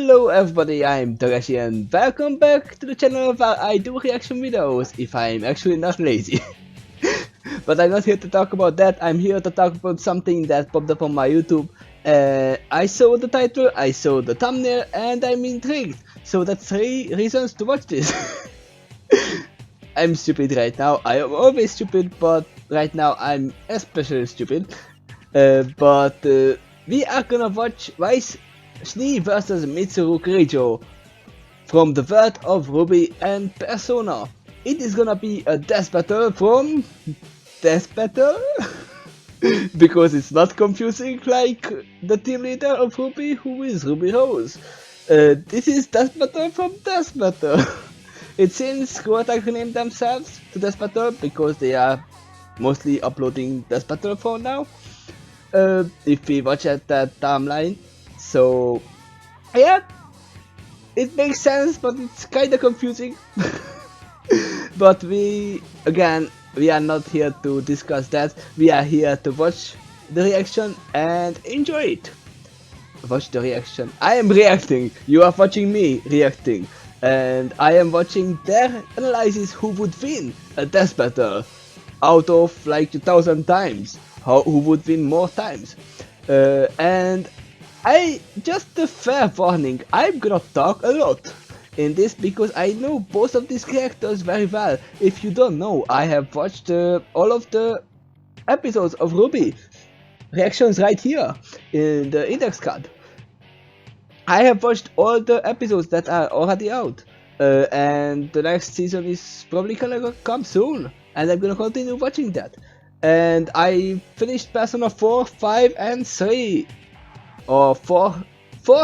Hello everybody, I'm Takeshy and welcome back to the channel where I do reaction videos, if I'm actually not lazy. But I'm not here to talk about that, I'm here to talk about something that popped up on my YouTube. I saw the title, I saw the thumbnail, and I'm intrigued. So that's 3 reasons to watch this. I'm stupid right now, I am always stupid, but right now I'm especially stupid. We are gonna watch Weiss vs Mitsuru from the world of RWBY and Persona. It is gonna be a death battle from Deathbattle because it's not confusing like the team leader of RWBY, who is Ruby Rose. This is Deathbattle from Deathbattle. It seems Kotak renamed themselves to Deathbattle because they are mostly uploading Deathbattle for now. If we watch at that timeline, so yeah, it makes sense, but it's kinda confusing. But we are not here to discuss that, we are here to watch the reaction and enjoy it. Watch the reaction. I am reacting, you are watching me reacting, and I am watching their analysis who would win a death battle out of like 1,000 times, who would win more times. And just a fair warning, I'm gonna talk a lot in this because I know both of these characters very well. If you don't know, I have watched all of the episodes of RWBY reactions right here in the index card. I have watched all the episodes that are already out, and the next season is probably gonna come soon, and I'm gonna continue watching that. And I finished Persona 4, 5 and 3, or 4,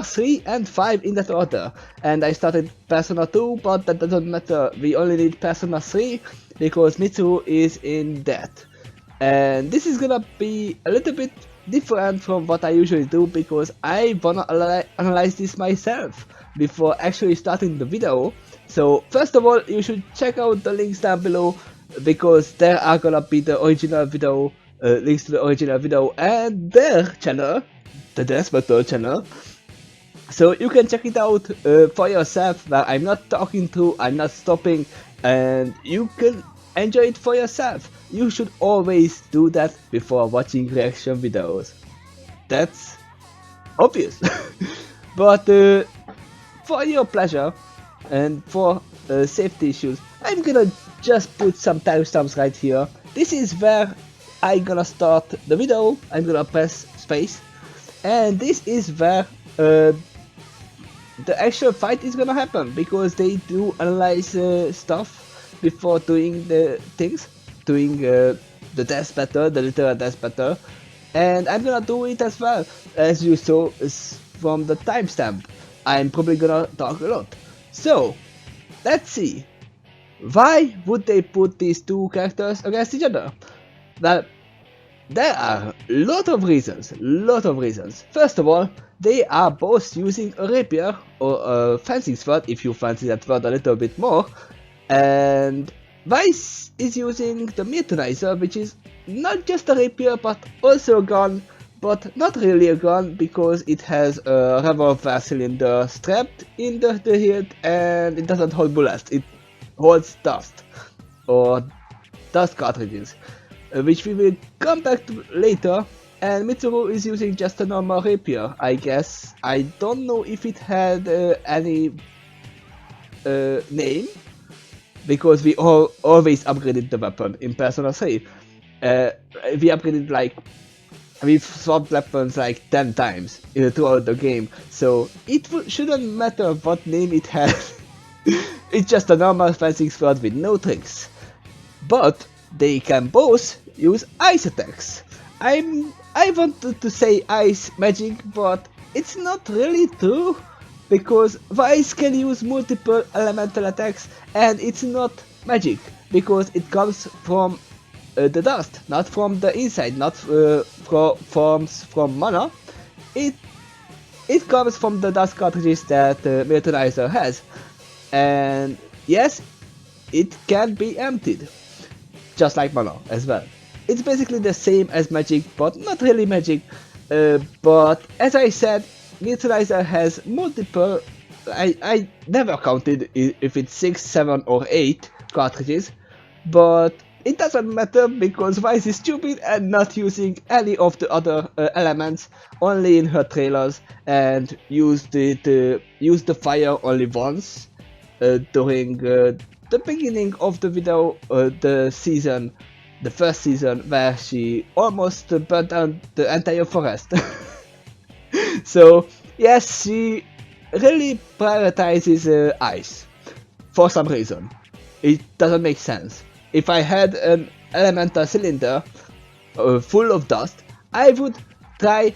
3 and 5 in that order, and I started Persona 2, but that doesn't matter, we only need Persona 3 because Mitsuru is in that. And this is gonna be a little bit different from what I usually do because I wanna analyze this myself before actually starting the video. So first of all, you should check out the links down below because there are gonna be the original video, links to the original video and their channel, the Deathbattle channel. So you can check it out for yourself, where I'm not talking through, I'm not stopping, and you can enjoy it for yourself. You should always do that before watching reaction videos. That's obvious. But for your pleasure and for safety issues, I'm gonna just put some timestamps right here. This is where I'm gonna start the video. I'm gonna press space, and this is where the actual fight is gonna happen, because they do analyze stuff before doing the things, doing the death battle, the literal death battle, and I'm gonna do it as well. As you saw from the timestamp, I'm probably gonna talk a lot. So let's see, why would they put these two characters against each other? Well, there are a lot of reasons. First of all, they are both using a rapier or a fencing sword, if you fancy that word a little bit more, and Weiss is using the Myrtonizer, which is not just a rapier but also a gun, but not really a gun because it has a revolver cylinder strapped in the hilt and it doesn't hold bullets, it holds dust or dust cartridges, which we will come back to later. And Mitsuru is using just a normal rapier, I guess. I don't know if it had any name, because we always upgraded the weapon in Persona 3. We upgraded we've swapped weapons like 10 times throughout the game, so it shouldn't matter what name it has. It's just a normal fencing sword with no tricks. But they can both use ice attacks. I wanted to say ice magic, but it's not really true, because Weiss can use multiple elemental attacks and it's not magic, because it comes from the dust, not from the inside, not from mana. It comes from the dust cartridges that Myrtonizer has, and yes, it can be emptied, just like mana as well. It's basically the same as magic, but not really magic. But as I said, neutralizer has multiple, I never counted if it's 6, 7 or 8 cartridges, but it doesn't matter because Weiss is stupid and not using any of the other elements, only in her trailers, and used the fire only once during the beginning of the video, the first season, where she almost burnt down the entire forest. So yes, she really prioritizes ice for some reason. It doesn't make sense. If I had an elemental cylinder full of dust, I would try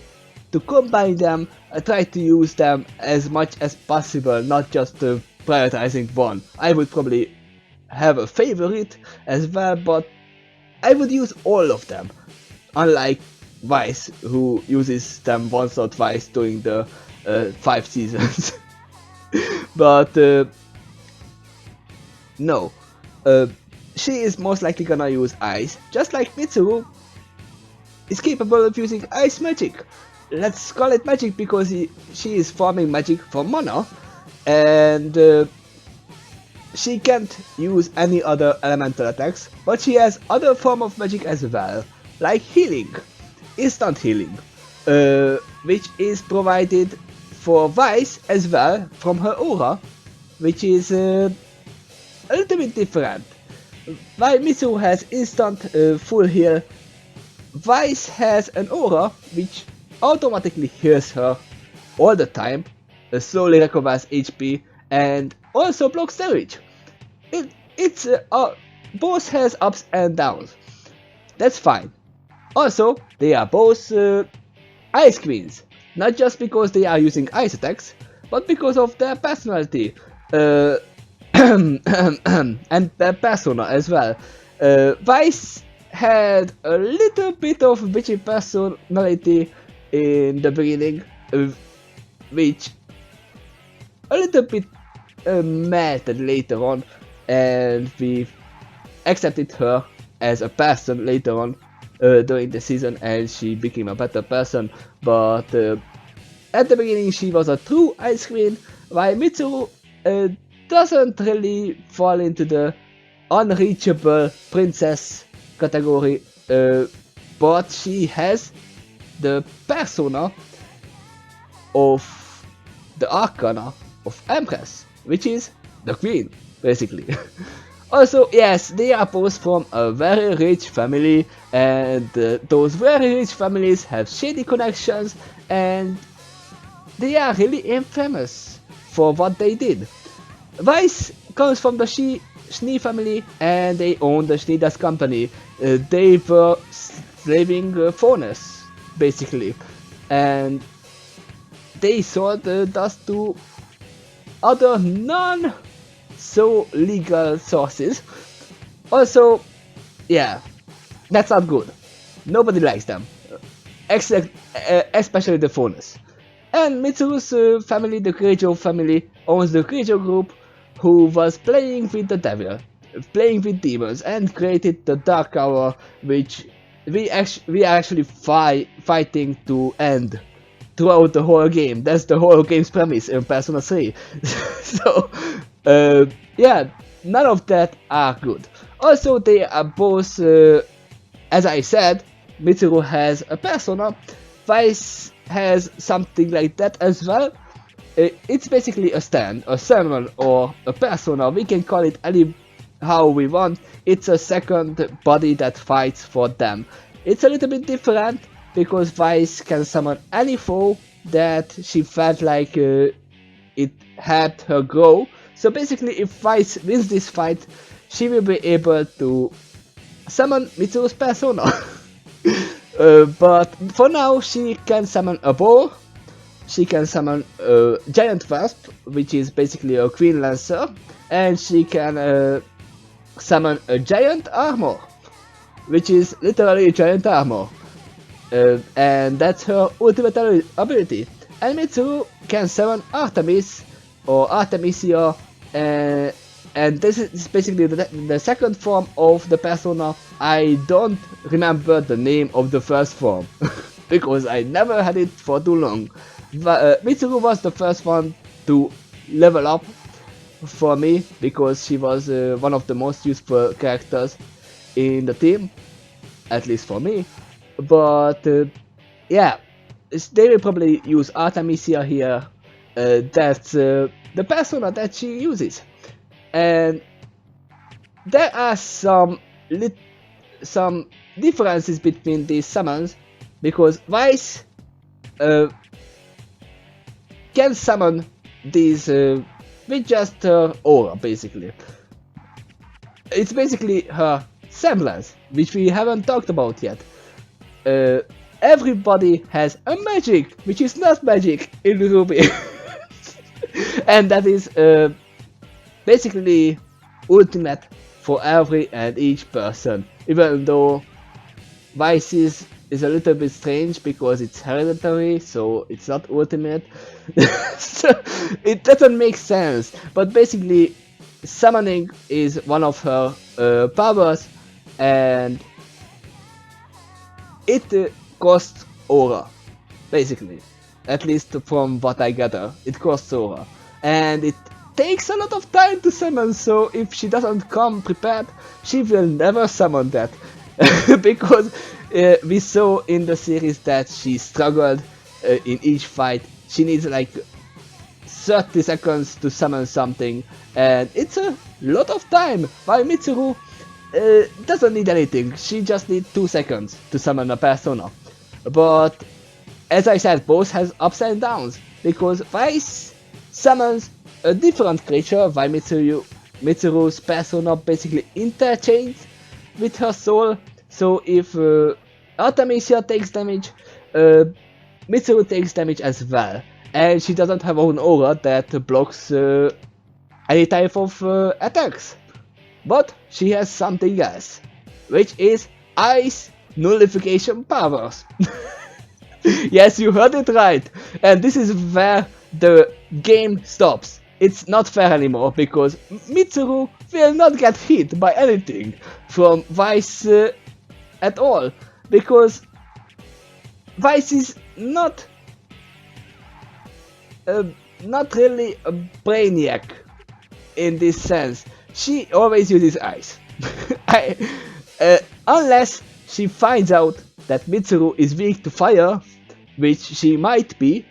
to combine them, try to use them as much as possible, not just prioritizing one. I would probably have a favorite as well, but I would use all of them, unlike Weiss, who uses them once or twice during the 5 seasons. But no, she is most likely gonna use ice, just like Mitsuru is capable of using ice magic. Let's call it magic because she is farming magic for mana, and she can't use any other elemental attacks, but she has other form of magic as well, like healing, instant healing, which is provided for Weiss as well from her aura, which is a little bit different. While Mitsuru has instant full heal, Weiss has an aura which automatically heals her all the time, slowly recovers HP, and also blocks damage. It's both has ups and downs. That's fine. Also, they are both ice queens, not just because they are using ice attacks, but because of their personality and their persona as well. Weiss had a little bit of bitchy personality in the beginning, which a little bit melted later on, and we accepted her as a person later on during the season, and she became a better person. But at the beginning she was a true ice queen, while Mitsuru doesn't really fall into the unreachable princess category, but she has the persona of the arcana of Empress, which is the queen, basically. Also, yes, they are both from a very rich family, and those very rich families have shady connections, and they are really infamous for what they did. Weiss comes from the Schnee family, and they own the Schnee Dust Company. They were slaving fauners, basically, and they sold dust to other so legal sources. Also, yeah, that's not good. Nobody likes them, except especially the fauners. And Mitsuru's family, the Keijo family, owns the Keijo group, who was playing with the devil, playing with demons, and created the Dark Hour, which we are actually fighting to end throughout the whole game. That's the whole game's premise in Persona 3. So, yeah, none of that are good. Also, they are both, as I said, Mitsuru has a persona, Weiss has something like that as well. It's basically a stand, a summon, or a persona. We can call it any how we want. It's a second body that fights for them. It's a little bit different because Weiss can summon any foe that she felt like it helped her grow. So basically, if Weiss wins this fight, she will be able to summon Mitsuru's persona. But for now, she can summon a bow, she can summon a giant wasp, which is basically a queen lancer, and she can summon a giant armor, which is literally a giant armor. And that's her ultimate ability. And Mitsuru can summon Artemis or Artemisia, and this is basically the second form of the persona. I don't remember the name of the first form because I never had it for too long. Mitsuru was the first one to level up for me because she was one of the most useful characters in the team, at least for me. But yeah, they will probably use Artemisia here. That's the persona that she uses, and there are some differences between these summons because Weiss can summon these with just her aura, basically. It's basically her semblance, which we haven't talked about yet. Everybody has a magic, which is not magic in RWBY. And that is basically ultimate for every and each person, even though Weiss is a little bit strange because it's hereditary, so it's not ultimate. So it doesn't make sense, but basically summoning is one of her powers, and it costs aura, basically. At least from what I gather, it costs aura. And it takes a lot of time to summon, so if she doesn't come prepared, she will never summon that. Because we saw in the series that she struggled in each fight. She needs like 30 seconds to summon something, and it's a lot of time, while Mitsuru doesn't need anything. She just needs 2 seconds to summon a persona. But as I said, both has ups and downs, because Weiss summons a different creature while Mitsuru's persona basically interchanges with her soul. So if Artemisia takes damage, Mitsuru takes damage as well, and she doesn't have her own aura that blocks any type of attacks. But she has something else, which is ice nullification powers. Yes, you heard it right, and this is where the game stops. It's not fair anymore, because Mitsuru will not get hit by anything from Weiss at all, because Weiss is not really a brainiac in this sense. She always uses ice. Unless she finds out that Mitsuru is weak to fire, which she might be,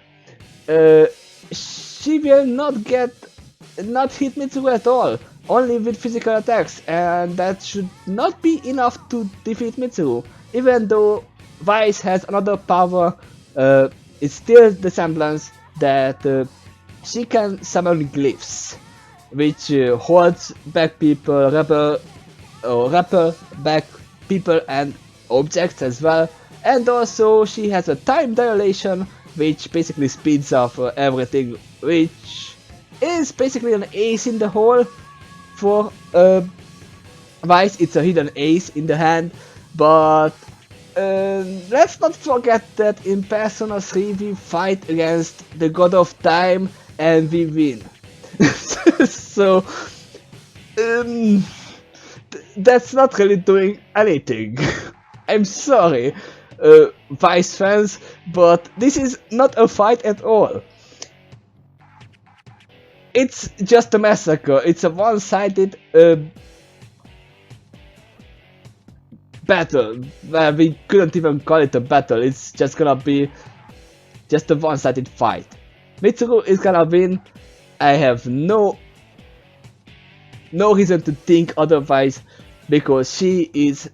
she will not hit Mitsuru at all, only with physical attacks, and that should not be enough to defeat Mitsuru. Even though Weiss has another power, it's still the semblance that she can summon glyphs, which holds back people, repel back people and objects as well. And also she has a time dilation, which basically speeds up everything, which is basically an ace in the hole for Weiss. It's a hidden ace in the hand, but let's not forget that in Persona 3 we fight against the God of Time and we win. So that's not really doing anything. I'm sorry, Weiss fans, but this is not a fight at all. It's just a massacre. It's a one-sided battle, where we couldn't even call it a battle. It's just gonna be just a one-sided fight. Mitsuru is gonna win. I have no reason to think otherwise, because she is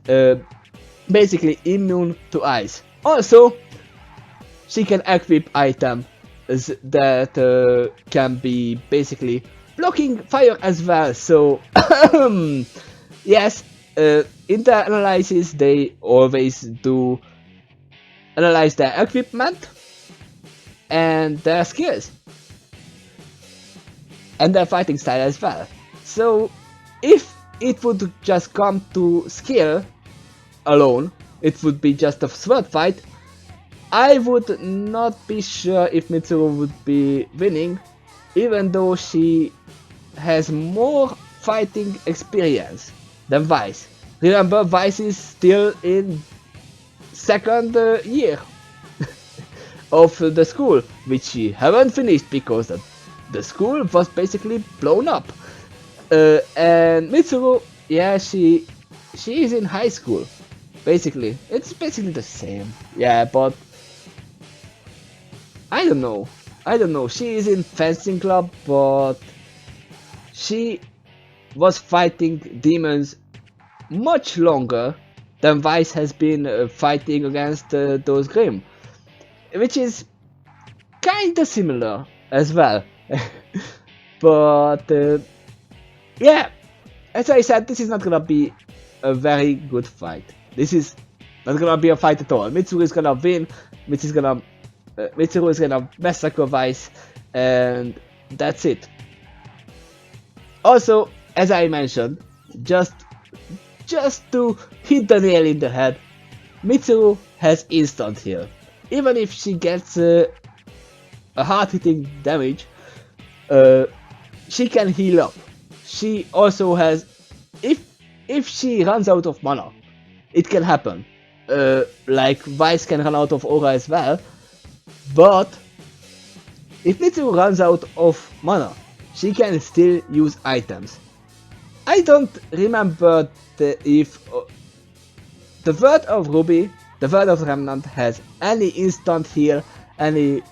basically immune to ice. Also, she can equip items that can be basically blocking fire as well. So yes, in the analysis they always do analyze their equipment and their skills and their fighting style as well. So if it would just come to skill alone, it would be just a sword fight, I would not be sure if Mitsuru would be winning, even though she has more fighting experience than Weiss. Remember, Weiss is still in second year of the school, which she haven't finished because the school was basically blown up. And Mitsuru, yeah, she is in high school. Basically, it's basically the same. Yeah, but I don't know. She is in fencing club, but she was fighting demons much longer than Weiss has been fighting against those Grimm, which is kinda similar as well. But yeah, as I said, this is not gonna be a very good fight. This is not gonna be a fight at all. Mitsuru is gonna win. Mitsuru is gonna massacre Weiss, and that's it. Also, as I mentioned, just to hit the nail in the head, Mitsuru has instant heal. Even if she gets a hard-hitting damage, she can heal up. She also has, if she runs out of mana, it can happen. Like Weiss can run out of aura as well, but if Mitsuru runs out of mana, she can still use items. I don't remember if the Word of RWBY, the Word of Remnant, has any instant heal, any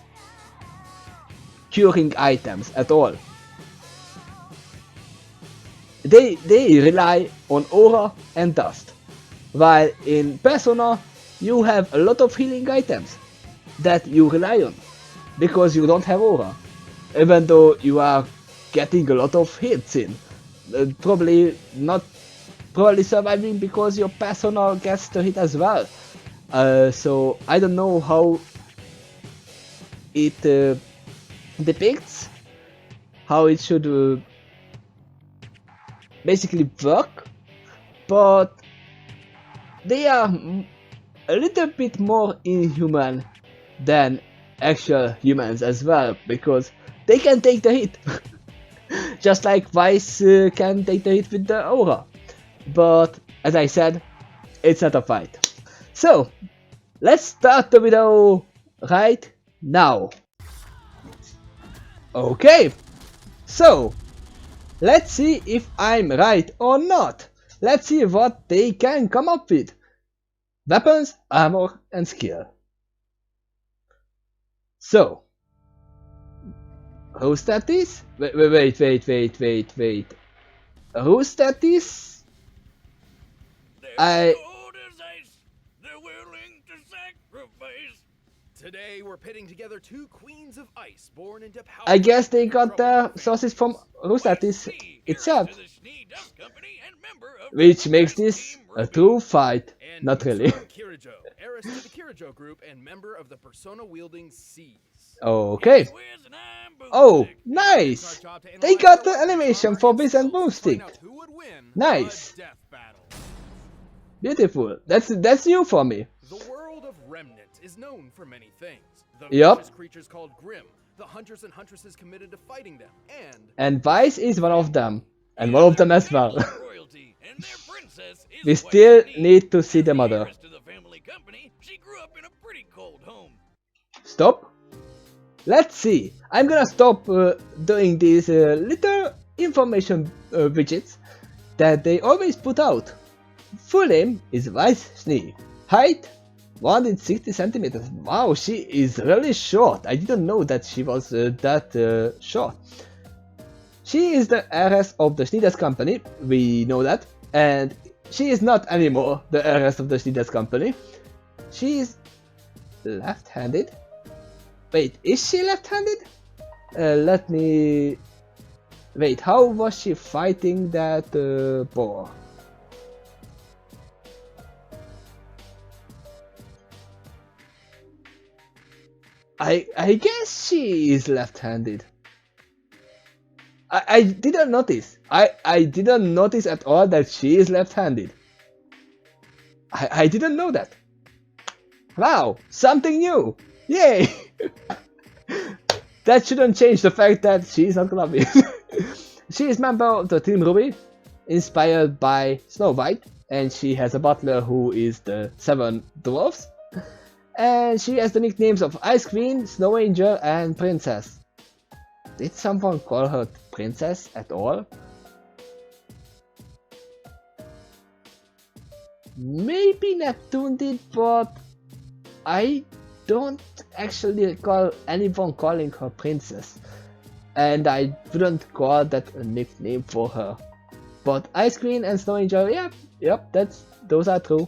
curing items at all. They rely on aura and dust, while in Persona you have a lot of healing items that you rely on, because you don't have aura, even though you are getting a lot of hits in. Probably surviving because your persona gets the hit as well. So I don't know how it depicts how it should basically work, but they are a little bit more inhuman than actual humans as well, because they can take the hit. Just like Weiss can take the hit with the aura. But as I said, it's not a fight. So let's start the video right now. Okay, so let's see if I'm right or not. Let's see what they can come up with. Weapons, armor, and skill. So, whose that is? Wait. Whose that is? Today we're pitting together two queens of ice born into power. I guess they got their sources from Rusatis itself, which makes this a true fight. Not really. Kirijo, heiress to the Kirijo group and member of the persona wielding Seas. Okay. Oh, nice! They got the animation for this and boomstick. Nice. Beautiful. That's new for me. The world of Remnant is known for many things. The Yup. vicious creatures called Grimm, the hunters and huntresses committed to fighting them, and Weiss is one of them, and one of them as well. We still need to see the mother. Stop. Let's see. I'm gonna stop doing these little information widgets that they always put out. Full name is Weiss Schnee. Height 160 centimeters. Wow, she is really short. I didn't know that she was that short. She is the heiress of the Schneiders company. We know that. And she is not anymore the heiress of the Schneiders company. She is left-handed. Wait, is she left-handed? Let me... Wait, how was she fighting that boar? I guess she is left-handed. I didn't notice. I didn't notice at all that she is left-handed. I didn't know that. Wow, something new. Yay! That shouldn't change the fact that she is not gonna be. She is member of the Team RWBY, inspired by Snow White, and she has a butler who is the 7 dwarfs. And she has the nicknames of Ice Queen, Snow Angel, and Princess. Did someone call her Princess at all? Maybe Neptune did, but I don't actually recall anyone calling her Princess. And I wouldn't call that a nickname for her. But Ice Queen and Snow Angel, yep, those are true.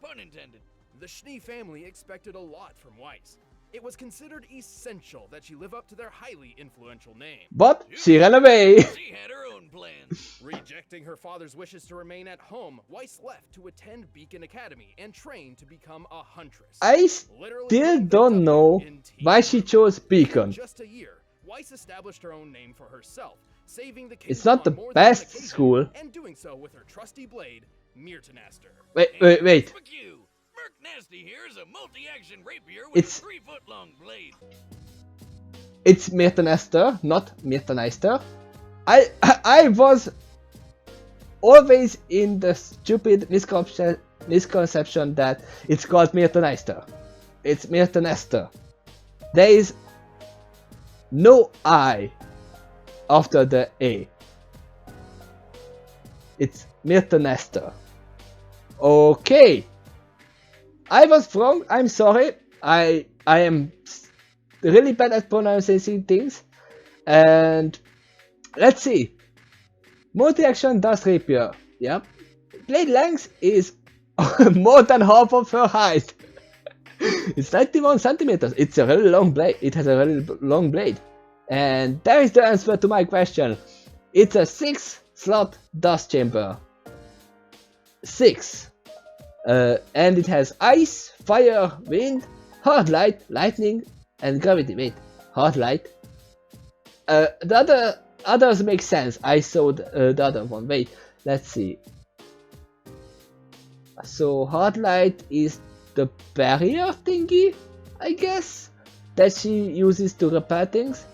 Pun intended. The Schnee family expected a lot from Weiss. It was considered essential that she live up to their highly influential name. But she ran away. She had her own plans. Rejecting her father's wishes to remain at home, Weiss left to attend Beacon Academy and train to become a huntress. I still don't know why she chose Beacon. In just a year, Weiss established her own name for herself, saving the It's not the on more best than one occasion, school. and doing so with her trusty blade, Myrtenaster. Wait. Fuck you. Merc Nasty here is a multi-action rapier with It's- a 3-foot-long blade. It's Myrtenaster, not Myrteneister. I was always in the stupid misconception that it's called Myrteneister. It's Myrtenaster. There is no I after the A. It's Myrtenaster. Okay. I was wrong, I'm sorry. I am really bad at pronouncing things. And let's see. Multi-action Dust Rapier. Yep. Blade length is more than half of her height. It's 91 centimeters. It's a really long blade. It has a really long blade. And there is the answer to my question. It's a 6-slot dust chamber. 6. And it has ice, fire, wind, hard light, lightning, and gravity. Wait, hard light? The others make sense. I saw the other one. Wait, let's see. So hard light is the barrier thingy, I guess, that she uses to repair things.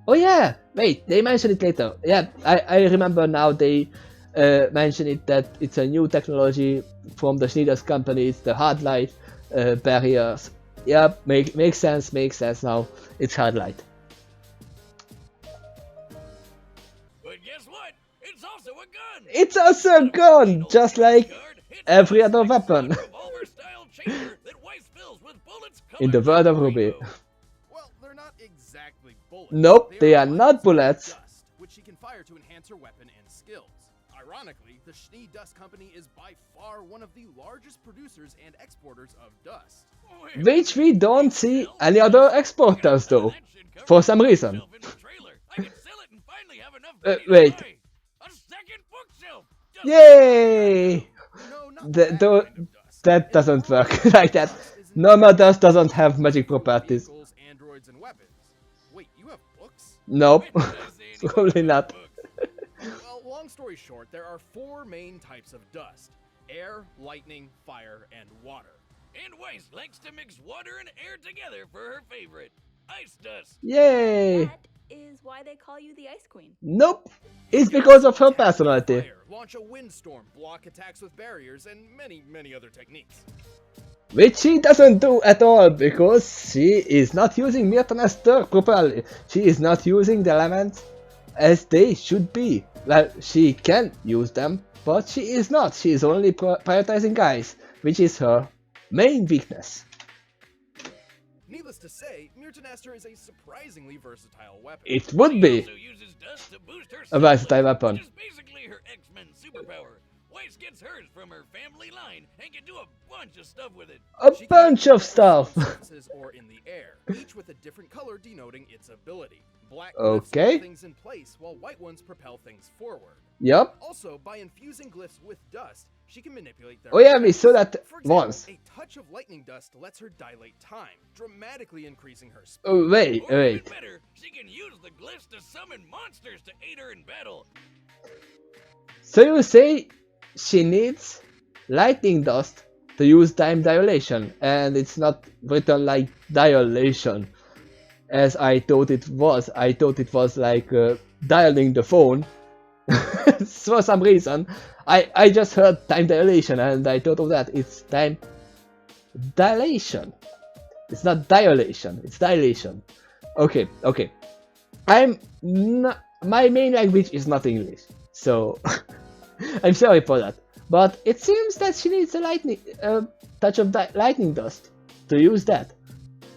Oh yeah, wait, they mention it later. Yeah, I remember now they mention it that it's a new technology from the Schneider's company. It's the hard light barriers. Yeah, makes sense now. It's hard light. But guess what? It's also a gun. It's also a gun, just like every other weapon Revolver-style chamber that Weiss fills with bullets in the world of RWBY. Well, they're not exactly bullets. Nope, they are not bullets. Dust, which she can fire to enhance her weapon and skills. Ironically, the Schnee Dust Company is by far one of the largest producers and exporters of dust. Which we don't see any other exporters though, for some reason. Wait. A second bookshelf. Yay! No, not That, that kind of dust. that doesn't work like that. Normal dust doesn't have magic properties. Vehicles, androids, and weapons. Wait, you have books? Nope, probably not. Well, long story short, there are 4 main types of dust: air, lightning, fire, and water. And Weiss likes to mix water and air together for her favorite, ice dust. Yay! That is why they call you the Ice Queen. Nope, it's because of her personality. Fire, launch a windstorm, block attacks with barriers, and many other techniques. Which she doesn't do at all, because she is not using Myrtenaster properly. She is not using the elements as they should be. Well, she can use them, but she is not. She is only prioritizing guys, which is her main weakness. Needless to say, Myrtenaster is a surprisingly versatile weapon. It would be Also uses dust to boost her a versatile weapon. which is basically her X-Men superpower. Weiss gets hers from her family line and can do a bunch of stuff with it. A She can bunch use of stuff. on surfaces or in the air, each with a different color denoting its ability. Black Okay. glyphs hold things in place, while white ones propel things forward. Yup. Also, by infusing glyphs with dust, she can manipulate their Oh yeah, we saw that For example, once. a touch of lightning dust lets her dilate time, dramatically increasing her speed. Oh wait, Or wait. even better, she can use the glyphs to summon monsters to aid her in battle. So you say she needs lightning dust to use time dilation, and it's not written like dilation, as I thought it was. I thought it was like dialing the phone. For some reason, I just heard time dilation and I thought of that. It's time dilation. It's not dilation, it's dilation. Okay, okay. My main language is not English, so I'm sorry for that. But it seems that she needs a lightning touch of lightning dust to use that,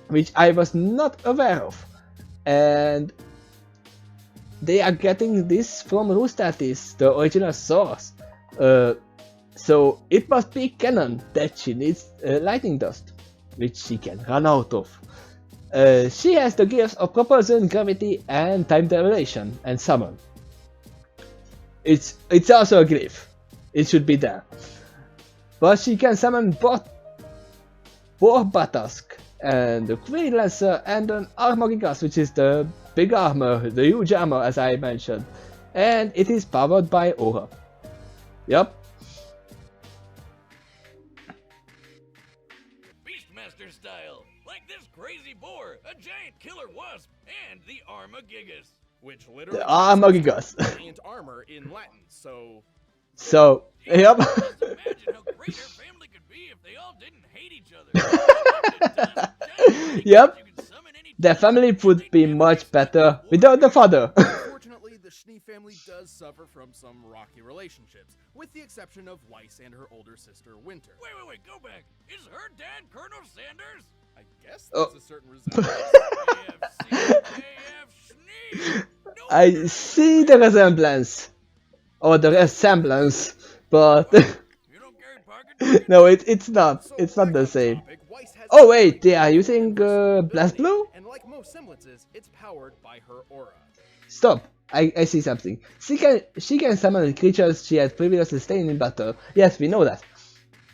which I was not aware of. And they are getting this from Roostatis, the original source. So it must be canon that she needs lightning dust, which she can run out of. She has the gifts of propulsion, gravity, and time dilation, and summon. It's also a glyph. It should be there. But she can summon both Batask and the Queen Lancer and an Armorigas, which is the big armor, the huge armor as I mentioned. And it is powered by Aura. Yup. Beastmaster style, like this crazy boar, a giant killer wasp, and the Armagigas. Which literally The Armorigas. giant armor in Latin, so... So, yep. Just imagine how great her family could be if they all didn't hate each other. Yep. Their family would be much better without the father. Unfortunately, the Schnee family does suffer from some rocky relationships, with the exception of Weiss and her older sister, Winter. Wait, go back. Is her dad Colonel Sanders? I guess there's a certain resemblance. AF Schnee! No I see the resemblance. Or the resemblance, but You don't carry pocket no, it's not. So It's not back the on same. topic, Weiss has Oh wait, they are using Blast Blue? And like most semblances, it's powered by her aura. Stop. I see something. She can summon creatures she has previously slain in battle. Yes, we know that.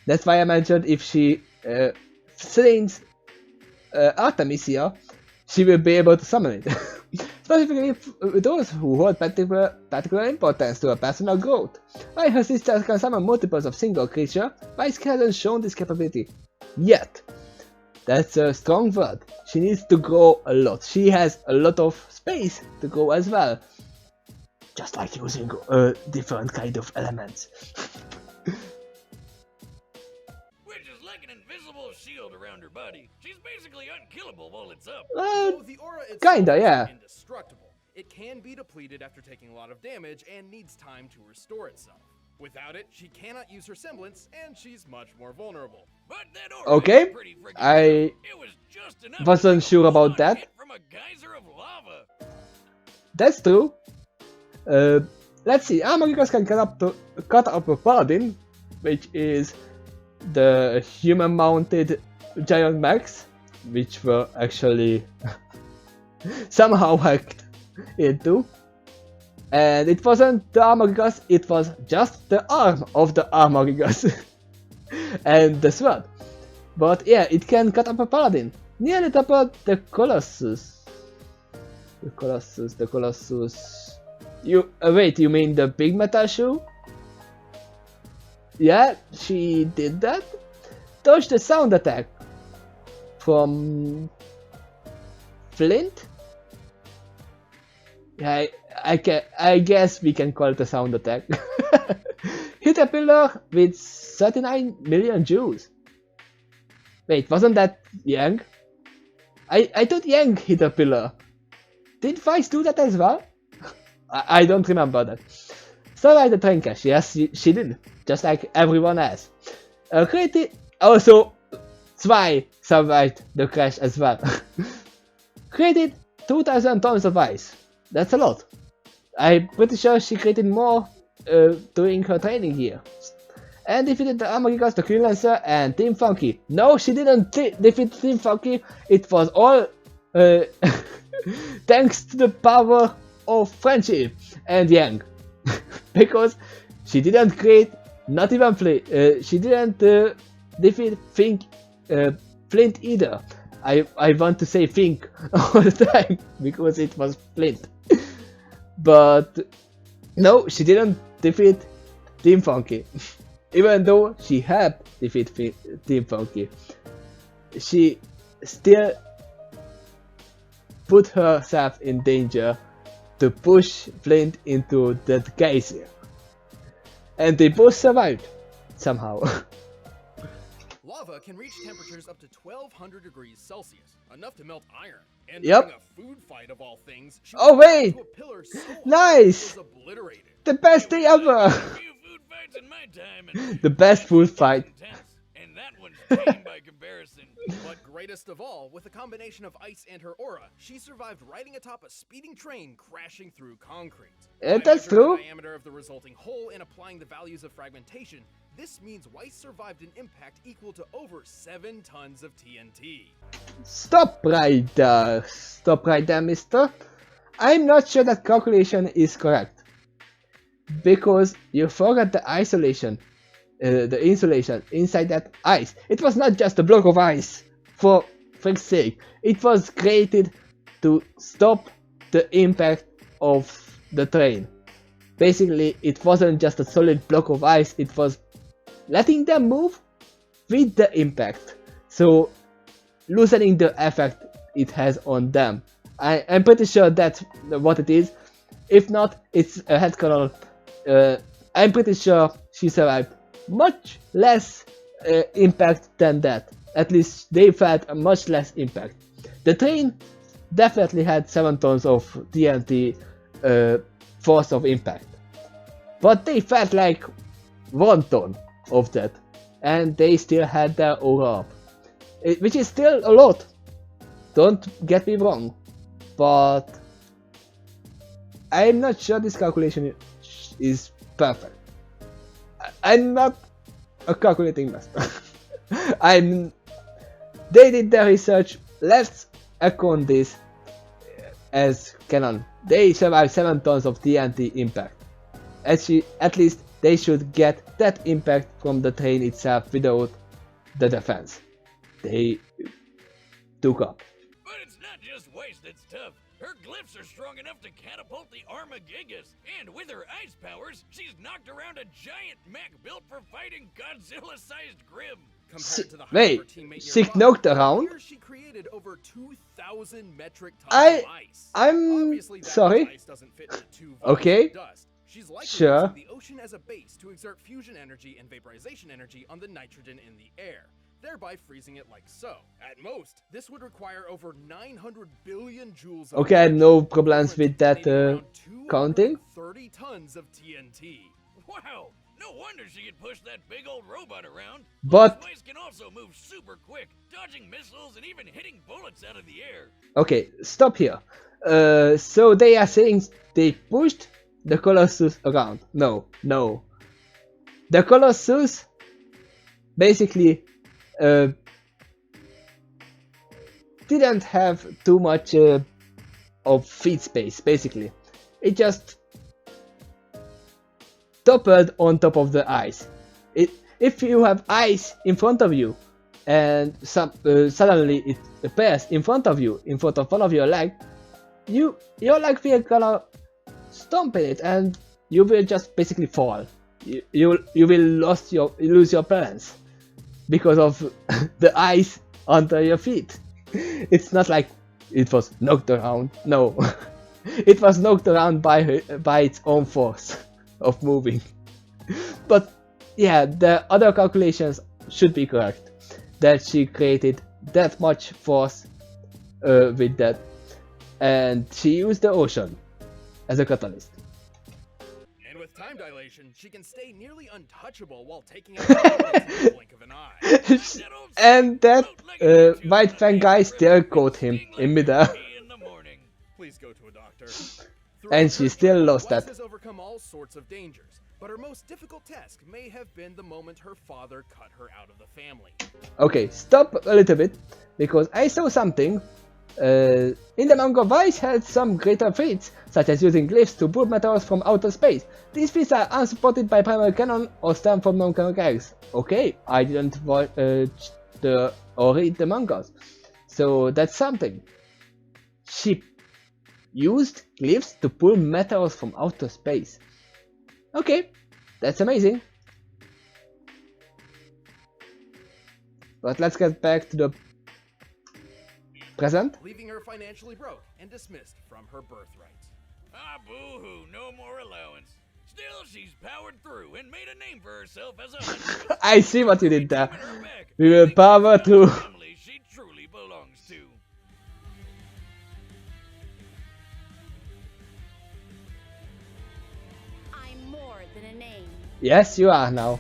That's why I mentioned if she slains Artemisia, she will be able to summon it. Specifically those who hold particular importance to her personal growth. While her sister can summon multiples of single creature, Weiss hasn't shown this capability yet. That's a strong word. She needs to grow a lot. She has a lot of space to grow as well. Just like using different kind of elements. Which is like an invisible shield around her body. She's basically unkillable while it's up. Though the aura itself Kinda, yeah. is indestructible, it can be depleted after taking a lot of damage and needs time to restore itself. Without it, she cannot use her semblance, and she's much more vulnerable. But that aura Okay, is pretty friggin' I good. It was just enough wasn't to sure take about one that. hit from a geyser of lava. That's true. Let's see. Armorigas can cut up a paladin, which is the human-mounted giant mechs, which were actually somehow hacked into. And it wasn't the Armorigas, it was just the arm of the Armorigas and the sword. But yeah, it can cut up a paladin. Nearly double the Colossus. The Colossus. You wait, you mean the big metal shoe? Yeah, she did that. Dodge the sound attack from Flint. Yeah, I guess we can call it a sound attack. Hit a pillar with 39 million Jews. Wait, wasn't that Yang? I thought Yang hit a pillar. Did Weiss do that as well? I don't remember that. Survived the train crash. Yes, she did. Just like everyone else. Also, Zwei survived the crash as well. Created 2,000 tons of ice. That's a lot. I'm pretty sure she created more during her training here. And defeated the Armorigas, the Queen Lancer, and Team Funky. No, she didn't defeat Team Funky. It was all thanks to the power of friendship and Yang. Because she didn't create, not even she didn't defeat Flint either. I want to say Fink all the time because it was Flint. But no, she didn't defeat Team Funky. Even though she helped defeat Team Funky, she still put herself in danger to push Flint into that geyser. and they both survived somehow. Lava can reach temperatures up to 1200 degrees Celsius, enough to melt iron. And Yep. during a food fight of all things, she Oh, was wait! to a pillar so hard Nice! it was obliterated. The best day ever! A few food fights in my time, and The best food fight. intense, and that one's tame by comparison. But greatest of all, with a combination of ice and her aura, she survived riding atop a speeding train crashing through concrete. By That's measuring true. the diameter of the resulting hole and applying the values of fragmentation, this means Weiss survived an impact equal to over 7 tons of TNT. Stop right there. Stop right there, mister. I'm not sure that calculation is correct. Because you forgot the isolation, the insulation inside that ice. It was not just a block of ice, for frick's sake. It was created to stop the impact of the train. Basically, it wasn't just a solid block of ice, it was letting them move with the impact. So, loosening the effect it has on them. I'm pretty sure that's what it is. If not, it's a head canal. I'm pretty sure she survived much less impact than that. At least they felt a much less impact. The train definitely had 7 tons of TNT force of impact. But they felt like 1 ton of that. And they still had their aura up. Which is still a lot. Don't get me wrong. But I'm not sure this calculation is perfect. I'm not a calculating master. They did their research. Let's account this as canon. They survived 7 tons of TNT impact. At least they should get that impact from the train itself without the defense they took up. But it's not just Weiss that's tough. Her glyphs are strong enough to catapult the Armagigas. And with her ice powers, she's knocked around a giant mech built for fighting Godzilla-sized Grim. Compared to the height Wait, of her teammate she nearby, knocked around? here she created over 2,000 metric tons I'm of ice. Obviously, that sorry. much ice doesn't fit into 2 volumes Okay. of dust. She's likely Sure. using the ocean as a base to exert fusion energy and vaporization energy on the nitrogen in the air, thereby freezing it like so. At most, this would require over 900 billion joules of Okay, I had energy, no problems with that detonating around counting. 230 tons of TNT. Wow, no wonder she could push that big old robot around. But- Weiss can also move super quick, dodging missiles and even hitting bullets out of the air. Okay, stop here. So they are saying they pushed the Colossus around. No. The Colossus basically didn't have too much of feet space, basically. It just toppled on top of the ice. If you have ice in front of you and suddenly it appears in front of you, in front of one of your leg, your leg will gonna stomp in it and you will just basically fall. You will lose your balance because of the ice under your feet. It's not like it was knocked around. No, it was knocked around by its own force of moving. But yeah, the other calculations should be correct. That she created that much force with that, and she used the ocean as a catalyst. And with time dilation, she can stay nearly untouchable while taking out opponents in the blink of an eye. And that White Fang guy still caught him in midair. In the morning. Please go to a doctor. And she still lost Weiss that. has overcome all sorts of dangers, but her most difficult task may have been the moment her father cut her out of the family. Okay, stop a little bit, because I saw something. In the manga, Weiss had some greater feats, such as using glyphs to pull meteors from outer space. These feats are unsupported by primary canon or stem from non-canon characters. Okay, I didn't watch or read the mangas, so that's something. She used glyphs to pull meteors from outer space. Okay, that's amazing. But let's get back to the present. Leaving her financially broke and dismissed from her birthright. Ah, boo-hoo, no more allowance. Still, she's powered through and made a name for herself as a huntress. I see what you did there. Taking her back, We I will think power she's found through. the family she truly belongs to. I'm more than a name. Yes, you are now.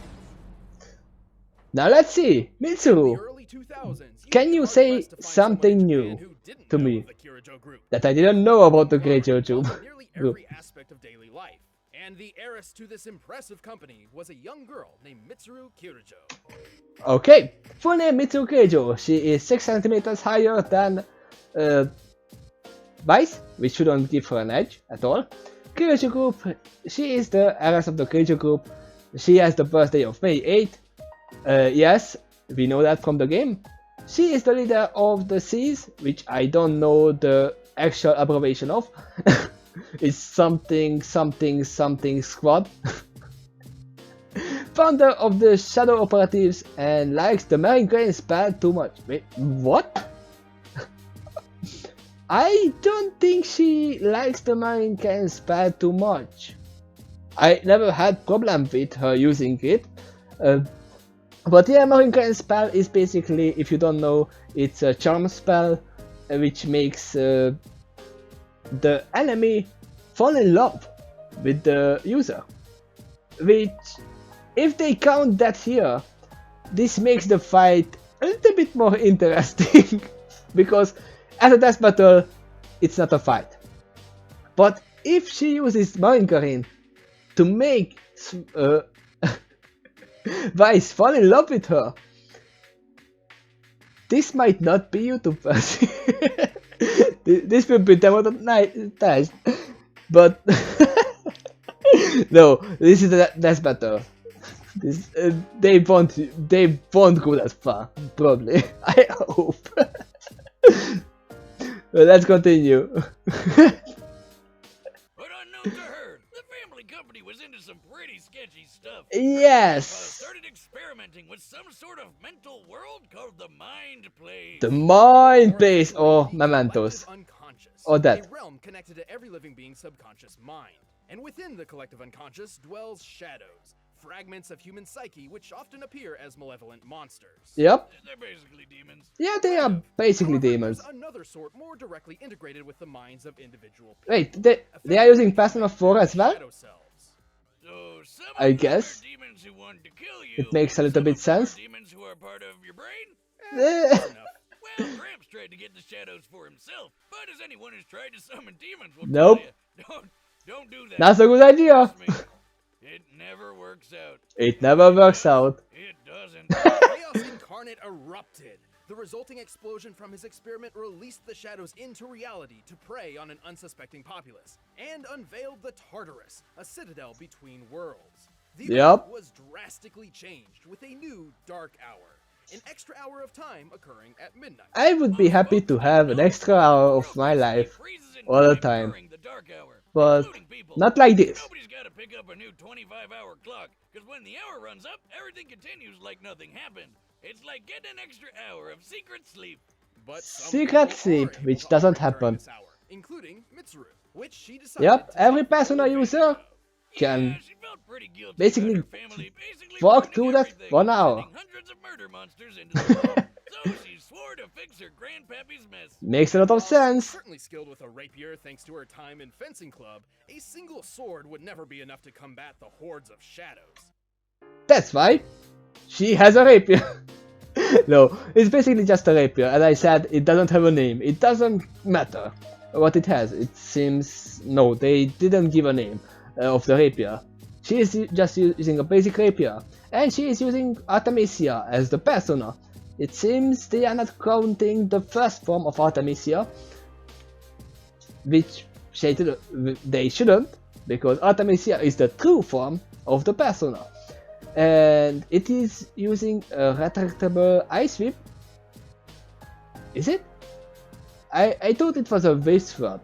Now let's see, In the Mitsuru, early 2000s, can you'd be you hard say pressed to find something someone in new Japan who didn't to know me of the Kirijo group. that I didn't know about the Great Involved Jojo in nearly group? every aspect of daily life. And the heiress to this impressive company was a young girl named Mitsuru Kirijo. Okay, full name Mitsuru Keijo. She is 6 centimeters higher than Weiss, which shouldn't give her an edge at all. Keijo group, she is the heiress of the Keijo group. She has the birthday of May 8th. Yes, we know that from the game. She is the leader of the Seas, which I don't know the actual abbreviation of. It's something squad. Founder of the Shadow Operatives and likes the Marine Crane spell too much. Wait, what? I don't think she likes the Marine Crane spell too much. I never had problem with her using it. But yeah, Marine Crane spell is basically, if you don't know, it's a charm spell which makes the enemy fall in love with the user. Which, if they count that here, this makes the fight a little bit more interesting. Because as a death battle, it's not a fight. But if she uses Marine Crane to make Weiss fall in love with her, this might not be YouTubers. This will be demonetized, but no, this is the death battle. This they won't go that far, probably. I hope. Well, let's continue. But unknown to her, the family company was into some pretty sketchy stuff. Yes. Started experimenting with some sort of mental world called the Mind Plane. The mind base or mementos. Unconscious, Or that. a realm connected to every living being's subconscious mind. And within the collective unconscious dwells shadows, fragments of human psyche which often appear as malevolent monsters. Yep. They're basically demons. Yeah, they are basically However, demons. there's another sort more directly integrated with the minds of individual people. Wait, they are using Persona 4 as well? Shadow cells. So some I of them guess. are demons who want to kill you. It makes a little some bit of them are sense. Demons who are part of your brain. Close enough. Well, Gramps tried to get the shadows for himself, but as anyone who's tried to summon demons will Nope. tell you, don't do that. That's a good idea. Trust me, it never works out. It never works out. It doesn't. Chaos Incarnate erupted. The resulting explosion from his experiment released the shadows into reality to prey on an unsuspecting populace, and unveiled the Tartarus, a citadel between worlds. The Yep. event was drastically changed with a new dark hour, an extra hour of time occurring at midnight. I would be happy to have an extra hour of my life all the time, During the dark hour, but including people. not like this. Nobody's got to pick up a new 25-hour clock, because when the hour runs up, everything continues like nothing happened. It's like getting an extra hour of secret sleep. But some Secret people sleep, are able which to doesn't operate during happen. this hour, including Mitsuru, which she decided Yep, to every take Persona full advantage user of. can Yeah, she felt pretty guilty basically about her family basically walk ruining through that everything, 1 hour. sending hundreds of murder monsters into the world. So she swore to fix her grandpappy's mess. Makes a lot of While she's sense. certainly skilled with a rapier thanks to her time in fencing club, a single sword would never be enough to combat the hordes of shadows. That's why she has a rapier. No, it's basically just a rapier. As I said, it doesn't have a name. It doesn't matter what it has. It seems... No, they didn't give a name of the rapier. She is just using a basic rapier. And she is using Artemisia as the persona. It seems they are not counting the first form of Artemisia, which they shouldn't, because Artemisia is the true form of the persona. And it is using a retractable ice whip. Is it? I thought it was a waist sword,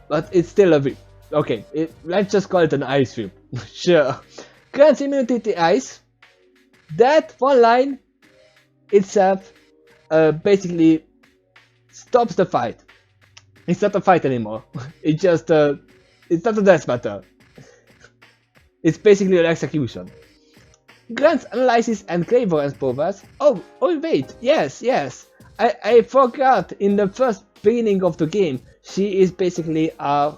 but it's still a whip. Okay, let's just call it an ice whip. Sure. Grants immunity to ice. That one line itself basically stops the fight. It's not a fight anymore. It's just it's not a death battle. It's basically an execution. Grants analysis and clairvoyance powers. Oh wait, yes. I forgot in the first beginning of the game, she is basically a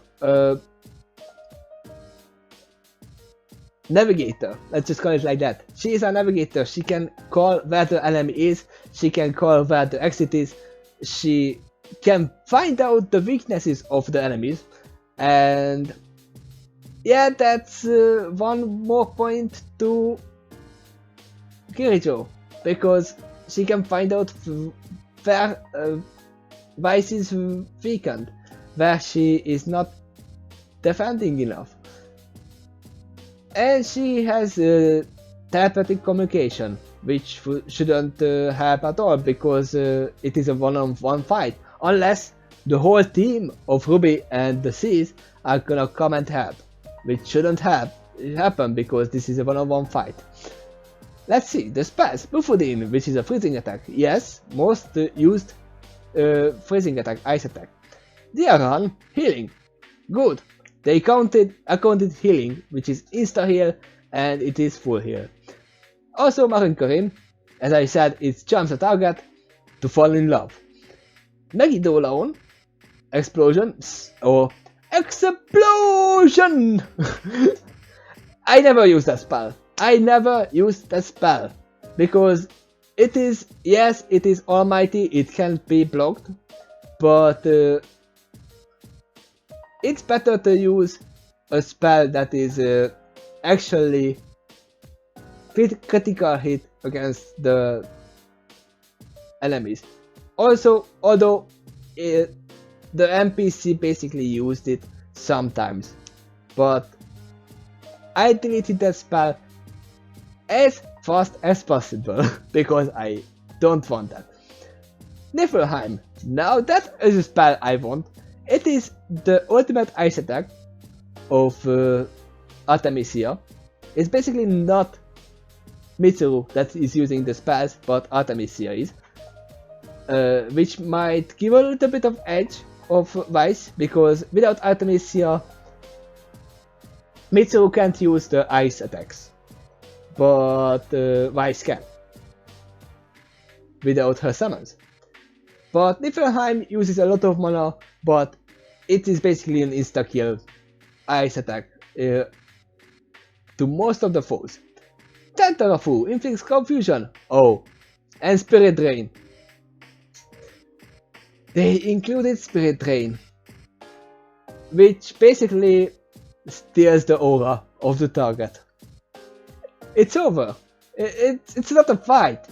navigator. Let's just call it like that. She is a navigator. She can call where the enemy is. She can call where the exit is. She can find out the weaknesses of the enemies. And yeah, that's one more point to Kirijo, because she can find out where Weiss is weakened, where she is not defending enough. And she has telepathic communication, which shouldn't help at all, because it is a one-on-one fight, unless the whole team of RWBY and the Seas are gonna come and help, which shouldn't happen because this is a one-on-one fight. Let's see, the spells, Buffoodin, which is a freezing attack, yes, most used freezing attack, ice attack. Diaran, healing, good. They accounted healing, which is insta heal, and it is full heal. Also Marin Karim, as I said, it jumps a target to fall in love. Megidolaon, explosion, or explosion! I never use that spell. Because it is, yes, it is almighty, it can be blocked, but it's better to use a spell that is actually critical hit against the enemies. Also, although the NPC basically used it sometimes, but I deleted that spell as fast as possible because I don't want that. Niflheim, now that is a spell I want. It is the ultimate ice attack of Artemisia. It's basically not Mitsuru that is using the spells, but Artemisia is. Which might give a little bit of edge of Weiss, because without Artemisia, Mitsuru can't use the ice attacks. But Weiss can. Without her summons. But Niflheim uses a lot of mana, but it is basically an insta-kill ice attack to most of the foes. Tentarafu inflicts confusion. Oh, and Spirit Drain. They included Spirit Drain, which basically steals the aura of the target. It's over. It's not a fight.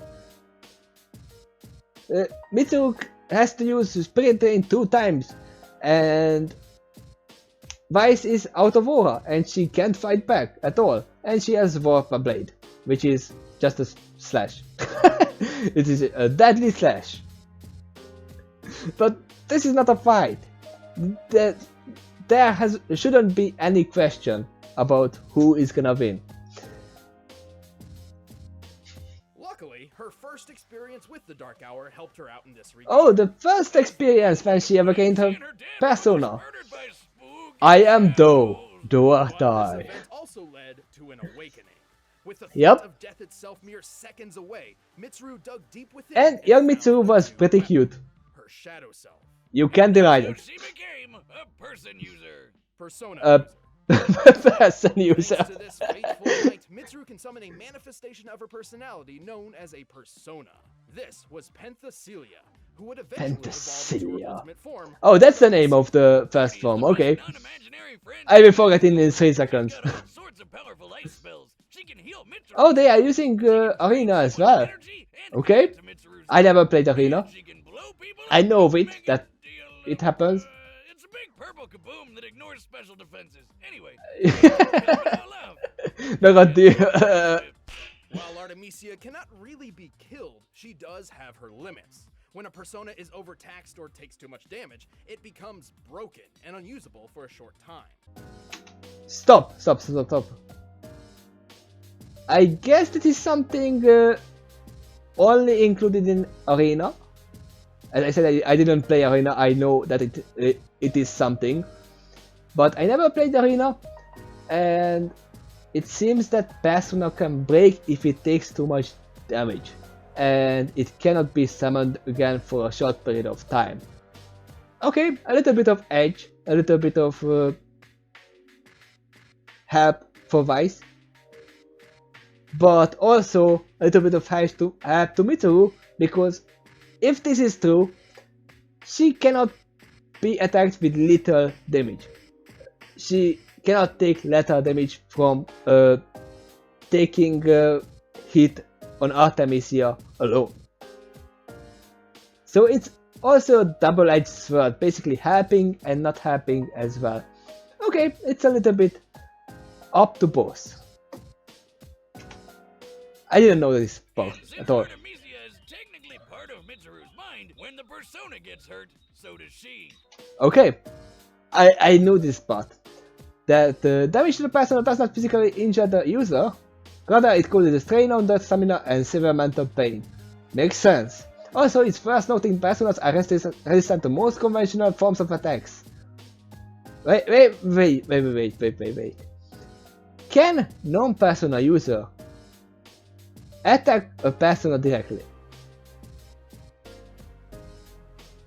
Mitsuru has to use Spirit Drain 2 times, and Weiss is out of aura, and she can't fight back at all. And she has Warp Blade, which is just a slash. It is a deadly slash. But this is not a fight. There shouldn't be any question about who is gonna win. Luckily, her first experience with the Dark Hour helped her out in this regard. Oh, the first experience when she ever gained her persona. I am though or This die. event also led to an awakening. With the Yep. threat of death itself mere seconds away, Mitsuru dug deep within And young found Mitsuru a was new pretty weapon, cute. her shadow self. You can't deny So it. she became a person user. Persona. Person user. user. Thanks to this fateful night, Mitsuru can summon a manifestation of her personality known as a persona. This was Penthesilea, who would eventually evolve into Penthesilea. her ultimate form. Oh, that's the name of the first form. Okay. Non-imaginary friend I will forget in 3 seconds. got all sorts of powerful ice spells. She can heal Mitsuru. Oh, they are using Arena as well. Okay. I never played Arena. She can blow people I up know of and it, make that deal it happens. It's a big purple kaboom that ignores special defenses. Anyway, While Artemisia cannot really be killed, she does have her limits. When a persona is overtaxed or takes too much damage, it becomes broken and unusable for a short time. Stop. I guess that is something only included in Arena. As I said, I didn't play Arena. I know that it is something, but I never played Arena, and it seems that Persona can break if it takes too much damage, and it cannot be summoned again for a short period of time. Okay, a little bit of edge, a little bit of help for Weiss, but also a little bit of help to Mitsuru, because if this is true, she cannot be attacked with little damage. She cannot take lethal damage from taking a hit on Artemisia alone. So it's also a double-edged sword, basically helping and not helping as well. Okay, it's a little bit up to both. I didn't know this part at all. Artemisia is technically part of Mitsuru's mind. When the persona gets hurt, so does she. Okay, I knew this part. That the damage to the persona does not physically injure the user, rather it causes a strain on the stamina and severe mental pain. Makes sense. Also, it's first noting personas are resistant to most conventional forms of attacks. Wait. Can non-persona user attack a persona directly?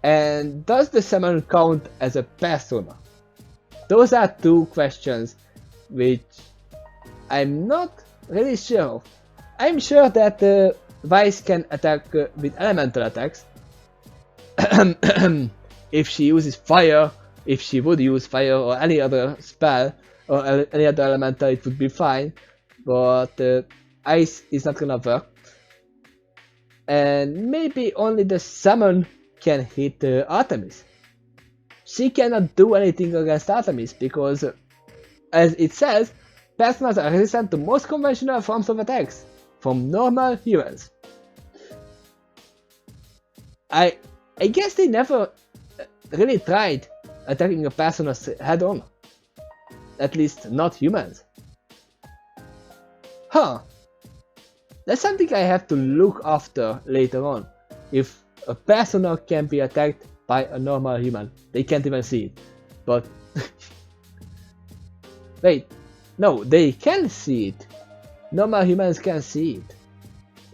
And does the summon count as a persona? Those are two questions which I'm not really sure of. I'm sure that Weiss can attack with elemental attacks. If she uses fire, if she would use fire or any other spell or any other elemental, it would be fine. But ice is not gonna work. And maybe only the summon can hit Artemis. She cannot do anything against Artemis because, as it says, personas are resistant to most conventional forms of attacks from normal humans. I guess they never really tried attacking a persona head on. At least not humans. Huh. That's something I have to look after later on. If a persona can be attacked by a normal human. They can't even see it. But wait, no, they can see it. Normal humans can see it,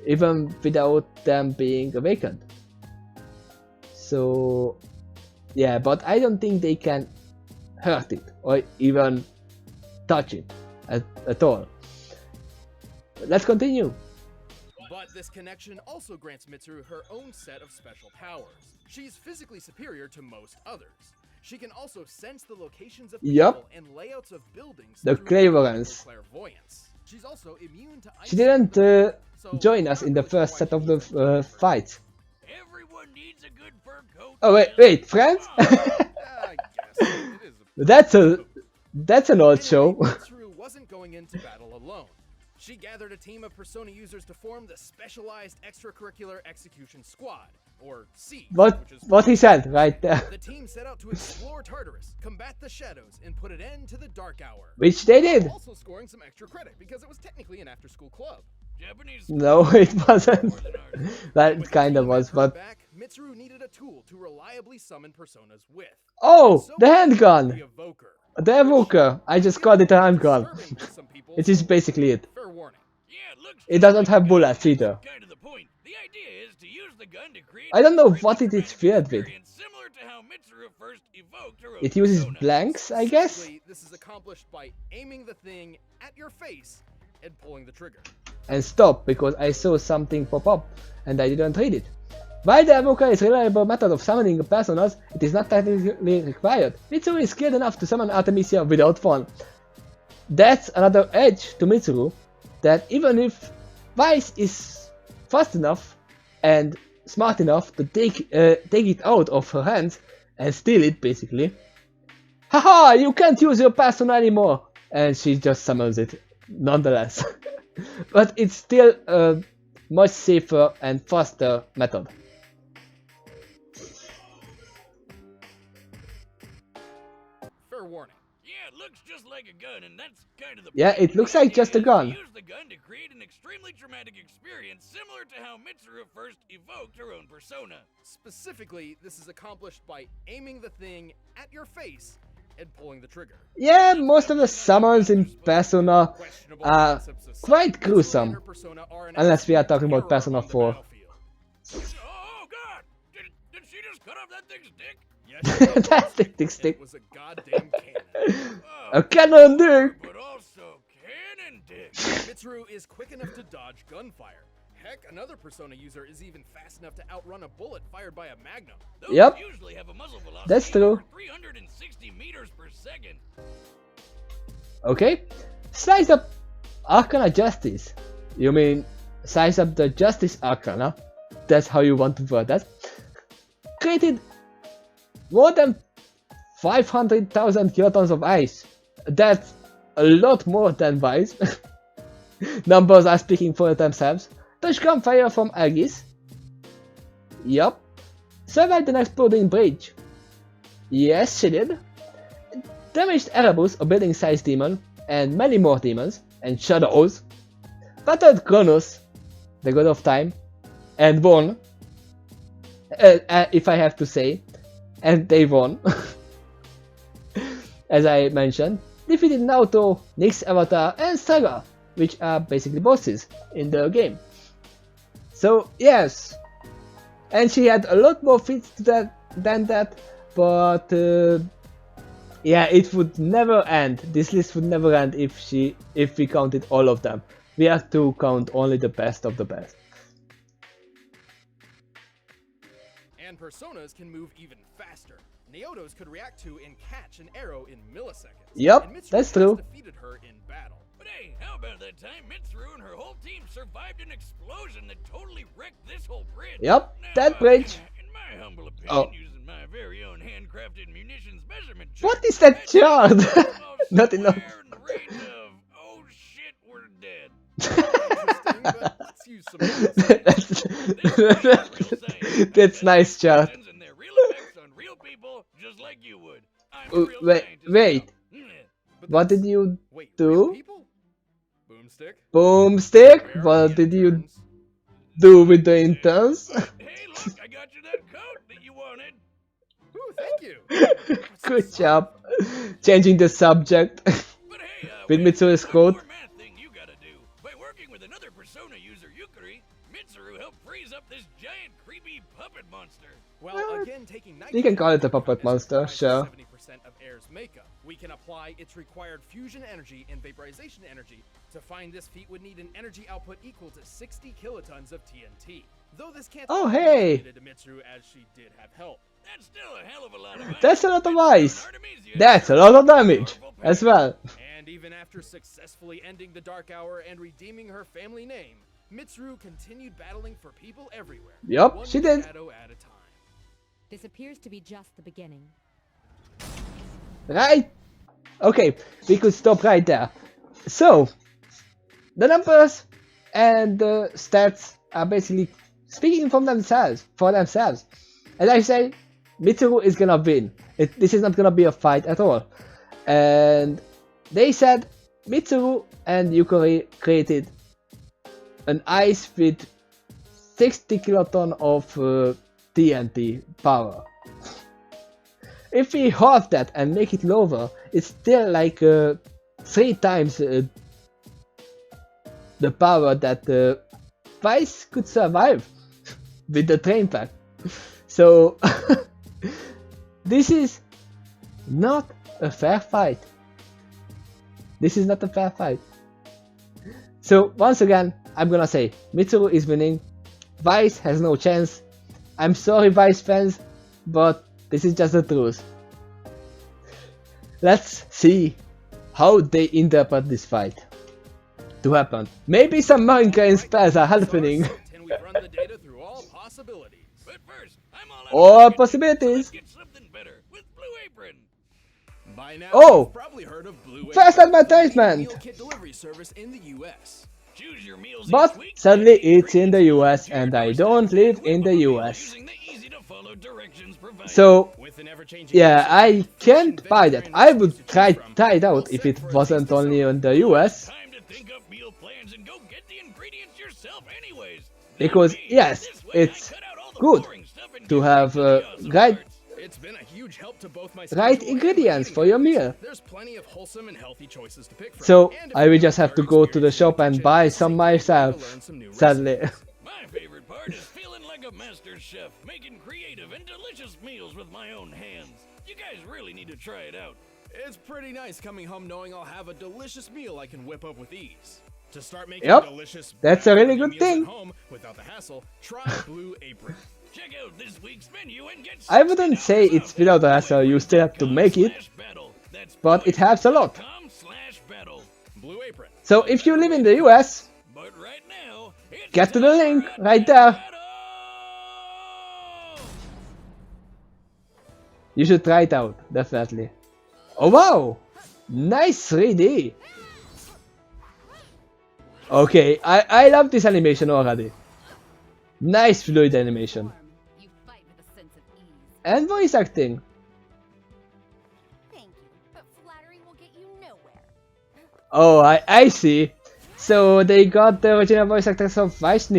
even without them being awakened. So yeah, but I don't think they can hurt it or even touch it at all. Let's continue. But this connection also grants Mitsuru her own set of special powers. She's physically superior to most others. She can also sense the locations of people and layouts of buildings the through clairvoyance. clairvoyance. She's also immune to ice. She didn't join us in the first set of the fight. Everyone needs a good fur coat. Oh wait, friends? I guess it is That's an old show. Mitsuru wasn't going into battle alone. She gathered a team of Persona users to form the Specialized Extracurricular Execution Squad, or SEED. What he said right there. The team set out to explore Tartarus, combat the shadows, and put an end to the Dark Hour. Which they did. Also scoring some extra credit because it was technically an after-school club. Japanese No, it wasn't. That kind of was, but back, Mitsuru needed a tool to reliably summon personas with. oh, So the handgun. the evoker. The evoker. I just called it a handgun. Disturbing to some people, It is basically it. fair warning. Yeah, it looks It doesn't have bullets either. kind of the point. The idea is to use the gun to create I don't know a what it is filled with. experience similar to how Mitsuru first evoked her own It uses persona. blanks, I guess. Specifically, this is accomplished by aiming the thing at your face and pulling the trigger. And stop because I saw something pop up and I didn't read it. While the evoker is a reliable method of summoning personas, it is not technically required. Mitsuru is skilled enough to summon Artemisia without fun. That's another edge to Mitsuru, that even if Weiss is fast enough and smart enough to take it out of her hands and steal it basically, haha, you can't use your persona anymore, and she just summons it nonetheless. But it's still a much safer and faster method. Fair warning. Yeah, it looks just like a gun, and that's kind of the Yeah, point. it looks The like idea just a is to gun. Use the gun to create an extremely traumatic experience similar to how Mitsuru first evoked her own persona. Specifically, this is accomplished by aiming the thing at your face and pulling the trigger. Yeah, most of the summons in Persona Questionable are concepts aside, quite Mitsuru gruesome, and her persona are an unless we are absolute talking about terror Persona on the 4. battlefield. Oh God! Did she just cut off that thing's dick? Yes, she did. That's the tick And stick. it was a goddamn cannon. Oh, A cannon dick! but also cannon dick. Mitsuru is quick enough to dodge gunfire. Heck, another Persona user is even fast enough to outrun a bullet fired by a Magnum. Those Yep. usually have a muzzle velocity That's true. over 360 meters per second. Okay. Size up Arcana Justice. You mean size up the Justice Arcana? That's how you want to word that. Created more than 500,000 kilotons of ice. That's a lot more than Weiss. Numbers are speaking for themselves. Touch gunfire from Aegis. Yup. Survived an exploding bridge. Yes, she did. Damaged Erebus, a building-sized demon, and many more demons, and shadows. Battled Kronos, the god of time, and won. If I have to say. And they won. As I mentioned. Defeated Naoto, Nyx Avatar, and Saga, which are basically bosses in the game. So, yes. And she had a lot more feats than that, but yeah, it would never end. This list would never end if we counted all of them. We have to count only the best of the best. And Personas can move even faster. Naoto's could react to and catch an arrow in milliseconds. Yup, And Mitsuru that's has true. defeated her in battle. But hey, how about that time Mitsuru and her whole team survived an explosion that totally wrecked this whole bridge? Yup, Now, that bridge. In my humble opinion, Oh. using my very own handcrafted munitions measurement What chart, is that I'd chart? almost Not enough. somewhere in the range of, oh shit, we're dead. Interesting, but let's use some real science. That's nice chart. And their real effects on real people, just like you would. I'm a real Wait, scientist wait. now. But What that's- did you Wait, do? real people? Boomstick? Boomstick? Where are What the did you interns? do with the interns? Hey, look, I got you that coat that you wanted. Ooh, thank you. Good job. Changing the subject. But hey, With wait, Mitsuru's one code. more math thing you gotta do. By working with another Persona user, Yukari, Mitsuru helped freeze up this giant, creepy puppet monster. Well, again, taking You can call it a nitrogen puppet is monster, comprised of sure. 70% of air's makeup. We can apply its required fusion energy and vaporization energy. To find this feat would need an energy output equal to 60 kilotons of TNT. Though this can't Oh, be hey. attributed to Mitsuru as she did have help. That's still a hell of a lot of ice. That's a lot of Mitsuru and ice. Artemisia That's a lot of damage as well. And even after successfully ending the Dark Hour and redeeming her family name, Mitsuru continued battling for people everywhere. Yup, one she did. shadow at a time. This appears to be just the beginning. Right? Okay, we could stop right there. So, the numbers and the stats are basically speaking for themselves. As I say, Mitsuru is gonna win. This is not gonna be a fight at all. And they said Mitsuru and Yukari created an ice with 60 kiloton of TNT power. If we halve that and make it lower, it's still like 3 times the power that Weiss could survive with the train pack. So this is not a fair fight. This is not a fair fight. So once again, I'm gonna say Mitsuru is winning. Weiss has no chance. I'm sorry, Weiss fans, but this is just the truth. Let's see how they interpret this fight to happen. Maybe some Mankind spells are happening. Can we run the data through all possibilities? But first, I'm all out All of chicken, possibilities. so let's get something better with Blue Apron. By now, Oh! you've probably heard of Blue First Apron, advertisement. the meal kit delivery service in the US. Choose your meals But each week, sadly and it's in the US and I don't live in the US. using the easy-to-follow directions provided. So With an ever-changing yeah, mix of I fish can't and buy that. vegetarian I would recipes to try choose from, it out all if set it for a wasn't tasty only summer. in the US. Time to think up meal plans and go get the ingredients yourself anyways. Because Not me. yes, This way I it's cut out all the good boring stuff and to give have you the awesome guide. parts. It's been a huge huge help to both my right schedule and ingredients my for your eating meal. habits. There's plenty of wholesome and healthy choices to pick from. So And if I you're will not just have to very go to the experienced in shop and kitchen, buy this is a some great way to myself, learn some new sadly. recipes. My favorite part is feeling like a master chef, making creative and delicious meals with my own hands. You guys really need to try it out. It's pretty nice coming home knowing I'll have a delicious meal I can whip up with ease. To start making Yep, delicious, that's a really backward good meals thing. at home without the hassle, try Blue Apron. Check out this week's menu and get I wouldn't say $60 it's without the hassle, you still have to make it, /battle. That's but it helps a lot. blueapron.com/battle. Blue Apron. So if you live in the US, But right now, it's get to the time link for a right there. Deathbattle! You should try it out, definitely. Oh wow! Nice 3D! Okay, I love this animation already. Nice fluid animation. You fight with a sense of ease. And voice acting. Thank you, but flattery will get you nowhere. Oh, I see. So they got the original voice actors of Weiss.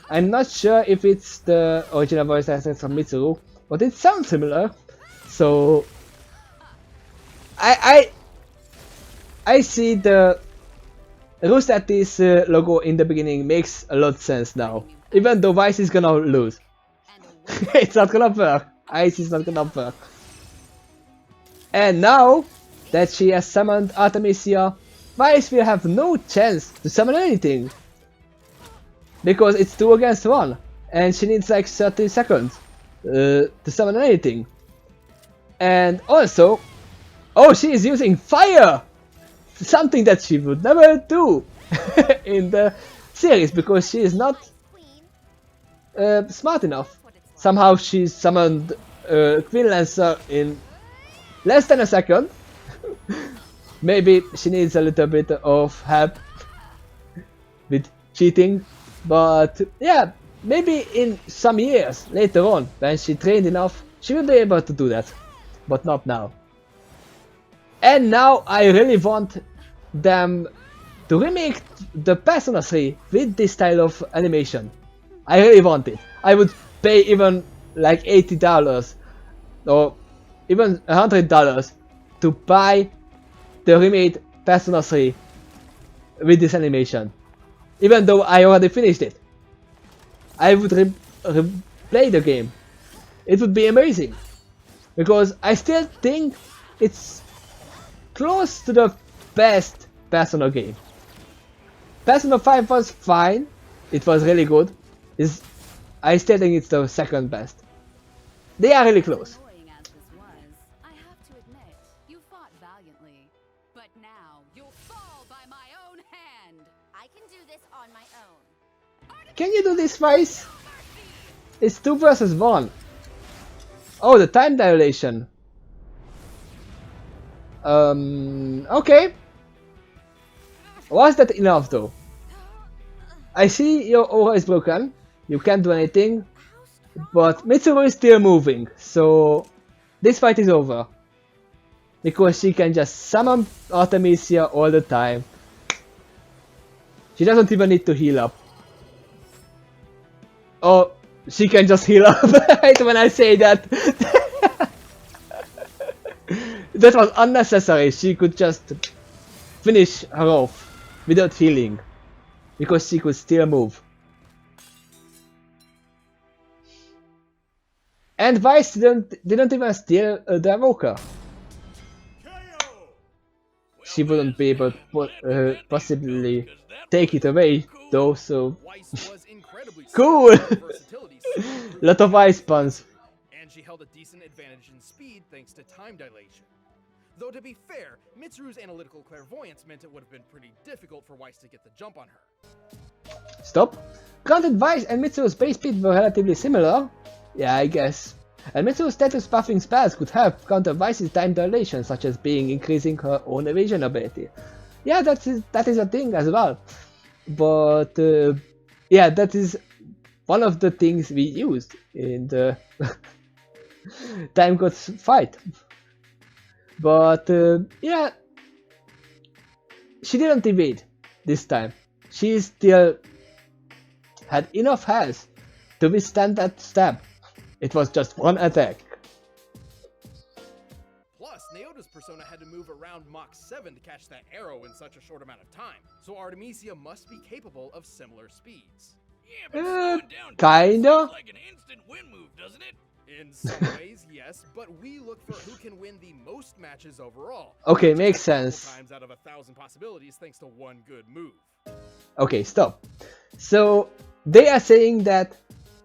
I'm not sure if it's the original voice actors of Mitsuru, but it sounds similar. So I see the Rostatis logo in the beginning makes a lot of sense now. Even though Weiss is gonna lose. And a It's not gonna work. Ice is not gonna work. And now that she has summoned Artemisia, Weiss will have no chance to summon anything. Because it's 2 against 1. And she needs like 30 seconds to summon anything. And also, oh, she is using fire! Something that she would never do in the series because she is not queen. smart enough. Somehow she summoned Queen Lancer in less than a second. Maybe she needs a little bit of help with cheating, but yeah, maybe in some years later on when she trained enough she will be able to do that, but not now. And now I really want them to remake the Persona 3 with this style of animation. I really want it. I would pay even like $80 or even $100 to buy the remade Persona 3 with this animation. Even though I already finished it. I would play the game. It would be amazing. Because I still think it's close to the best Persona game. Persona 5 was fine. It was really good. I still think it's the second best. They are really close. Annoying as this was, I have to admit, you fought valiantly. But now you'll fall by my own hand. I can do this on my own. Can you do this, Weiss? It's 2 versus 1. Oh, the time dilation. Okay. Was that enough though? I see your aura is broken. You can't do anything. But Mitsuru is still moving, so this fight is over. Because she can just summon Artemisia all the time. She doesn't even need to heal up. Oh, she can just heal up right when I say that. That was unnecessary. She could just finish her off without healing. Because she could still move. And Weiss didn't even steal the Evoker. She wouldn't be able to possibly take it away though, so Weiss was incredibly cool! skilled, her versatility certainly proved Lot of ice puns. and she held a decent advantage in speed thanks to time dilation. Though to be fair, Mitsuru's analytical clairvoyance meant it would have been pretty difficult for Weiss to get the jump on her. Stop. Granted, Weiss and Mitsuru's base speed were relatively similar. Yeah, I guess. And Mitsuru's status buffing spells could help counter Weiss's time dilation, such as increasing her own evasion ability. Yeah, that is a thing as well. But yeah, that is one of the things we used in the Time Gods fight. But yeah, she didn't evade this time. She still had enough health to withstand that stab. It was just one attack. Persona had to move around Mach 7 to catch that arrow in such a short amount of time, so Artemisia must be capable of similar speeds. Yeah, but slowing down Kinda. seems like an instant win move, doesn't it? In some ways, yes, but we look for who can win the most matches overall. Okay, Not just makes a couple sense. times out of 1,000 possibilities thanks to one good move. Okay, stop. So they are saying that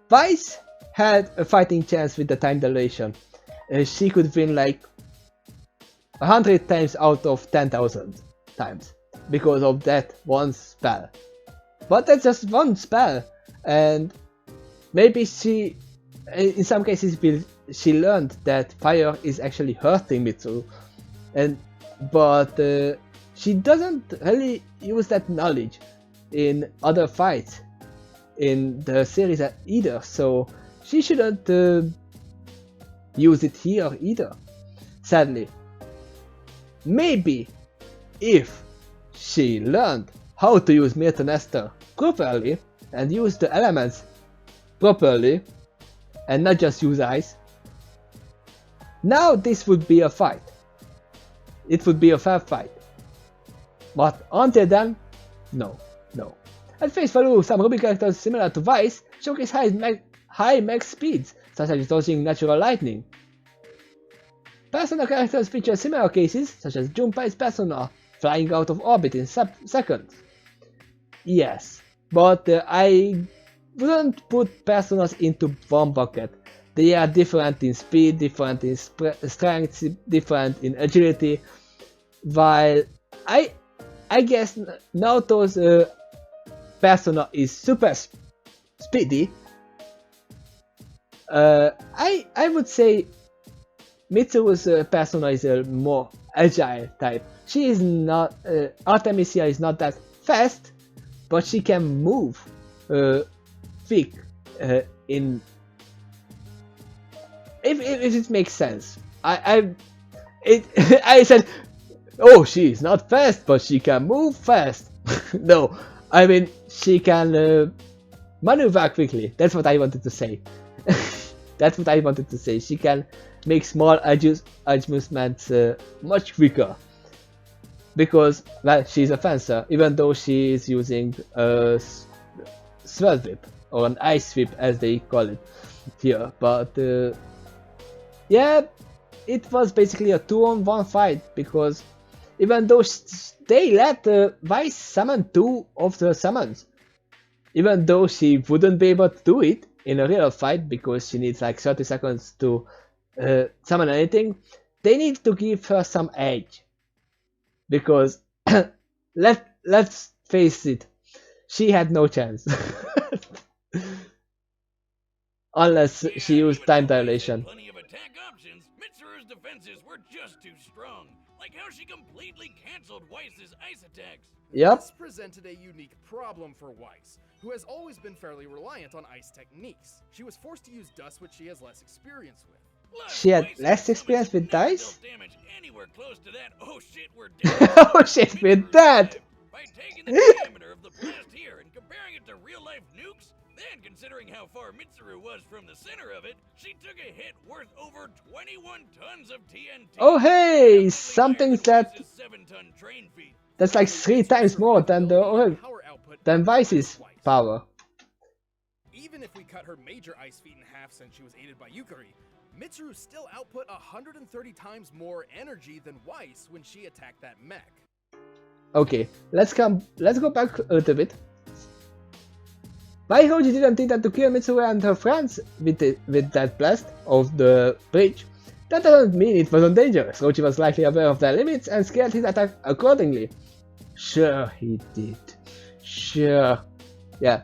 Weiss had a fighting chance with the time dilation. She could win like 100 times out of 10,000 times because of that one spell. But that's just one spell, and maybe she, in some cases, she learned that fire is actually hurting Mitsuru, but she doesn't really use that knowledge in other fights in the series either, so she shouldn't use it here either, sadly. Maybe if she learned how to use Milton Esther properly and use the elements properly and not just use ice, now this would be a fight. It would be a fair fight. But until then, no. At face value, some RWBY characters similar to Weiss showcase high max speeds, such as dodging natural lightning. Persona characters feature similar cases, such as Junpei's Persona, flying out of orbit in seconds. Yes, but I wouldn't put Personas into one bucket. They are different in speed, different in strength, different in agility, while I guess Naoto's Persona is super speedy. I would say Mitsuru's Persona is a more agile type. She is not, Artemisia is not that fast, but she can move quick in. If it makes sense. I said, oh, she is not fast, but she can move fast. No, I mean she can maneuver quickly. That's what I wanted to say. That's what I wanted to say. She can make small adjustments much quicker. Because, well, she's a fencer, even though she is using a sword whip, or an ice whip as they call it here. But, yeah, it was basically a 2-on-1 fight, because even though they let Weiss summon 2 of the summons, even though she wouldn't be able to do it in a real fight, because she needs like 30 seconds to summon anything, they need to give her some edge. Because let's face it, she had no chance. Unless she used time dilation. Plenty of attack options. Mitsuru's defenses were just too strong. Like how she completely cancelled Weiss's ice attacks. Yep. This presented a unique problem for Weiss, who has always been fairly reliant on ice techniques. She was forced to use dust, which she has less experience with. Plus, She had Weiss less summons experience with never dice? dealt damage anywhere close to that. Oh shit, we're dead. Oh shit, with that! By taking the diameter of the blast here and comparing it to real life nukes, then considering how far Mitsuru was from the center of it, she took a hit worth over 21 tons of TNT. Oh hey, something that Weiss's 7-ton train feat. that's like 3 times more than the Power output than Weiss's Weiss. power. Even if we cut her major ice feat in half since she was aided by Yukari, Mitsuru still output 130 times more energy than Weiss when she attacked that mech. Okay, let's go back a little bit. Why Hoji didn't intend to kill Mitsuru and her friends with that blast of the bridge? That doesn't mean it wasn't dangerous. Hoji was likely aware of their limits and scaled his attack accordingly. Sure he did. Sure. Yeah.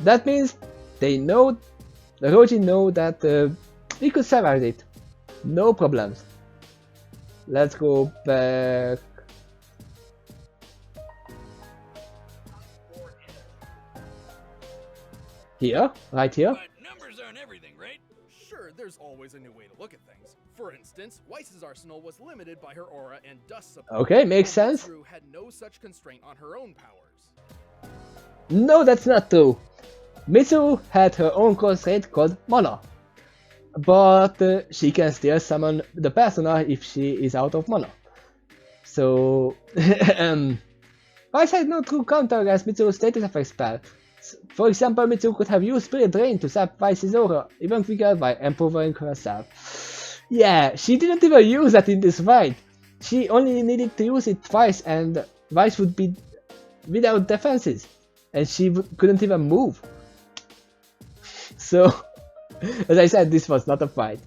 That means they know, the Hoji know that we could survive it. No problems. Let's go back. Here, right here. But numbers aren't everything, right? Sure, there's always a new way to look at things. For instance, Weiss's arsenal was limited by her aura and dust supply. Okay, makes while sense. Mitsuru had no such constraint on her own powers. No, that's not true. Mitsuru had her own constraint called mana. but she can still summon the persona if she is out of mana. So Weiss had no true counter against Mitsuru's status effect spell. For example, Mitsuru could have used Spirit Drain to sap Weiss's aura even quicker by empowering herself. Yeah, she didn't even use that in this fight. She only needed to use it twice and Weiss would be without defenses. And she couldn't even move. So, as I said, this was not a fight.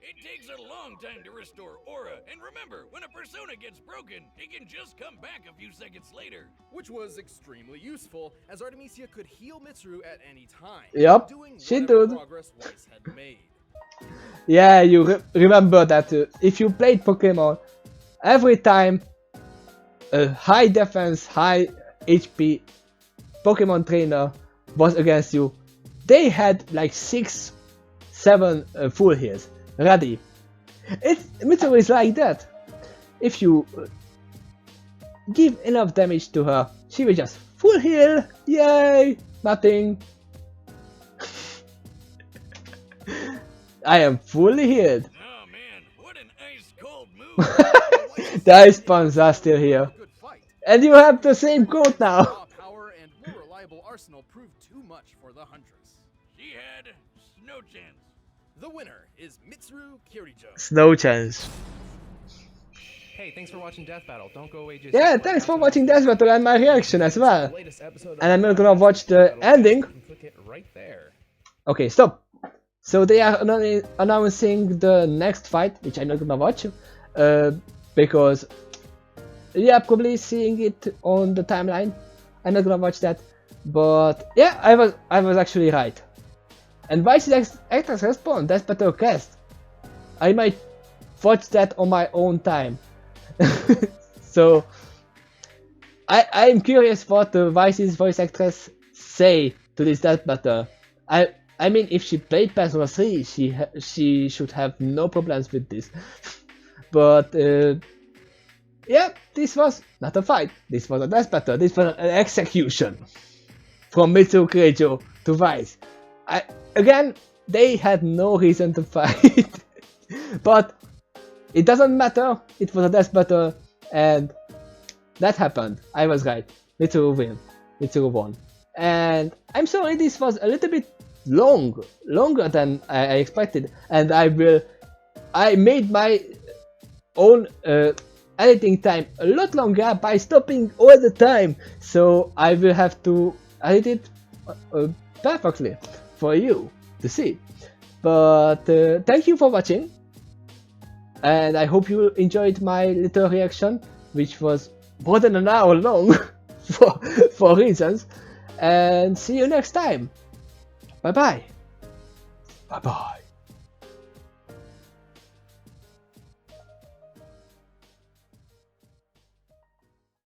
It takes a long time to restore aura, and remember, when a persona gets broken, it can just come back a few seconds later. Which was extremely useful, as Artemisia could heal Mitsuru at any time, Yup, doing she whatever did. progress Weiss had made. Yeah, you remember that if you played Pokemon, every time a high defense, high HP Pokemon trainer was against you, they had like 6-7 full heals ready. Mitsuru is like that. If you give enough damage to her, she will just full heal. Yay! Nothing. I am fully healed. Oh man, what an ice cold move! The ice spawns are still here. Good fight. And you have the same code now. Raw power and more reliable arsenal proved too much for the Huntress. She had no chance. The winner is Mitsuru Kirijo. Snow chance. Hey, thanks for watching Deathbattle. Don't go away just Yeah, yet. thanks for watching Deathbattle and my reaction as well. The latest episode And I'm of not gonna watch the Deathbattle. ending. You can click it right there. Okay, stop. So they are announcing the next fight, which I'm not gonna watch, because yeah, probably seeing it on the timeline. I'm not gonna watch that, but yeah, I was actually right. And Weiss' actress respawn, that's better cast. I might watch that on my own time. So I'm curious what Weiss' voice actress say to this Death Battle. I mean, if she played Persona 3, she should have no problems with this. But yeah, this was not a fight. This was a Death Battle. This was an execution from Mitsuru Kirijo to Weiss. Again, they had no reason to fight, but it doesn't matter. It was a Death Battle, and that happened. I was right. Mitsuru won. And I'm sorry, this was a little bit longer than I expected, and I made my own editing time a lot longer by stopping all the time, so I will have to edit it perfectly for you to see. But thank you for watching, and I hope you enjoyed my little reaction, which was more than an hour long for reasons, and see you next time. Bye bye. Bye bye.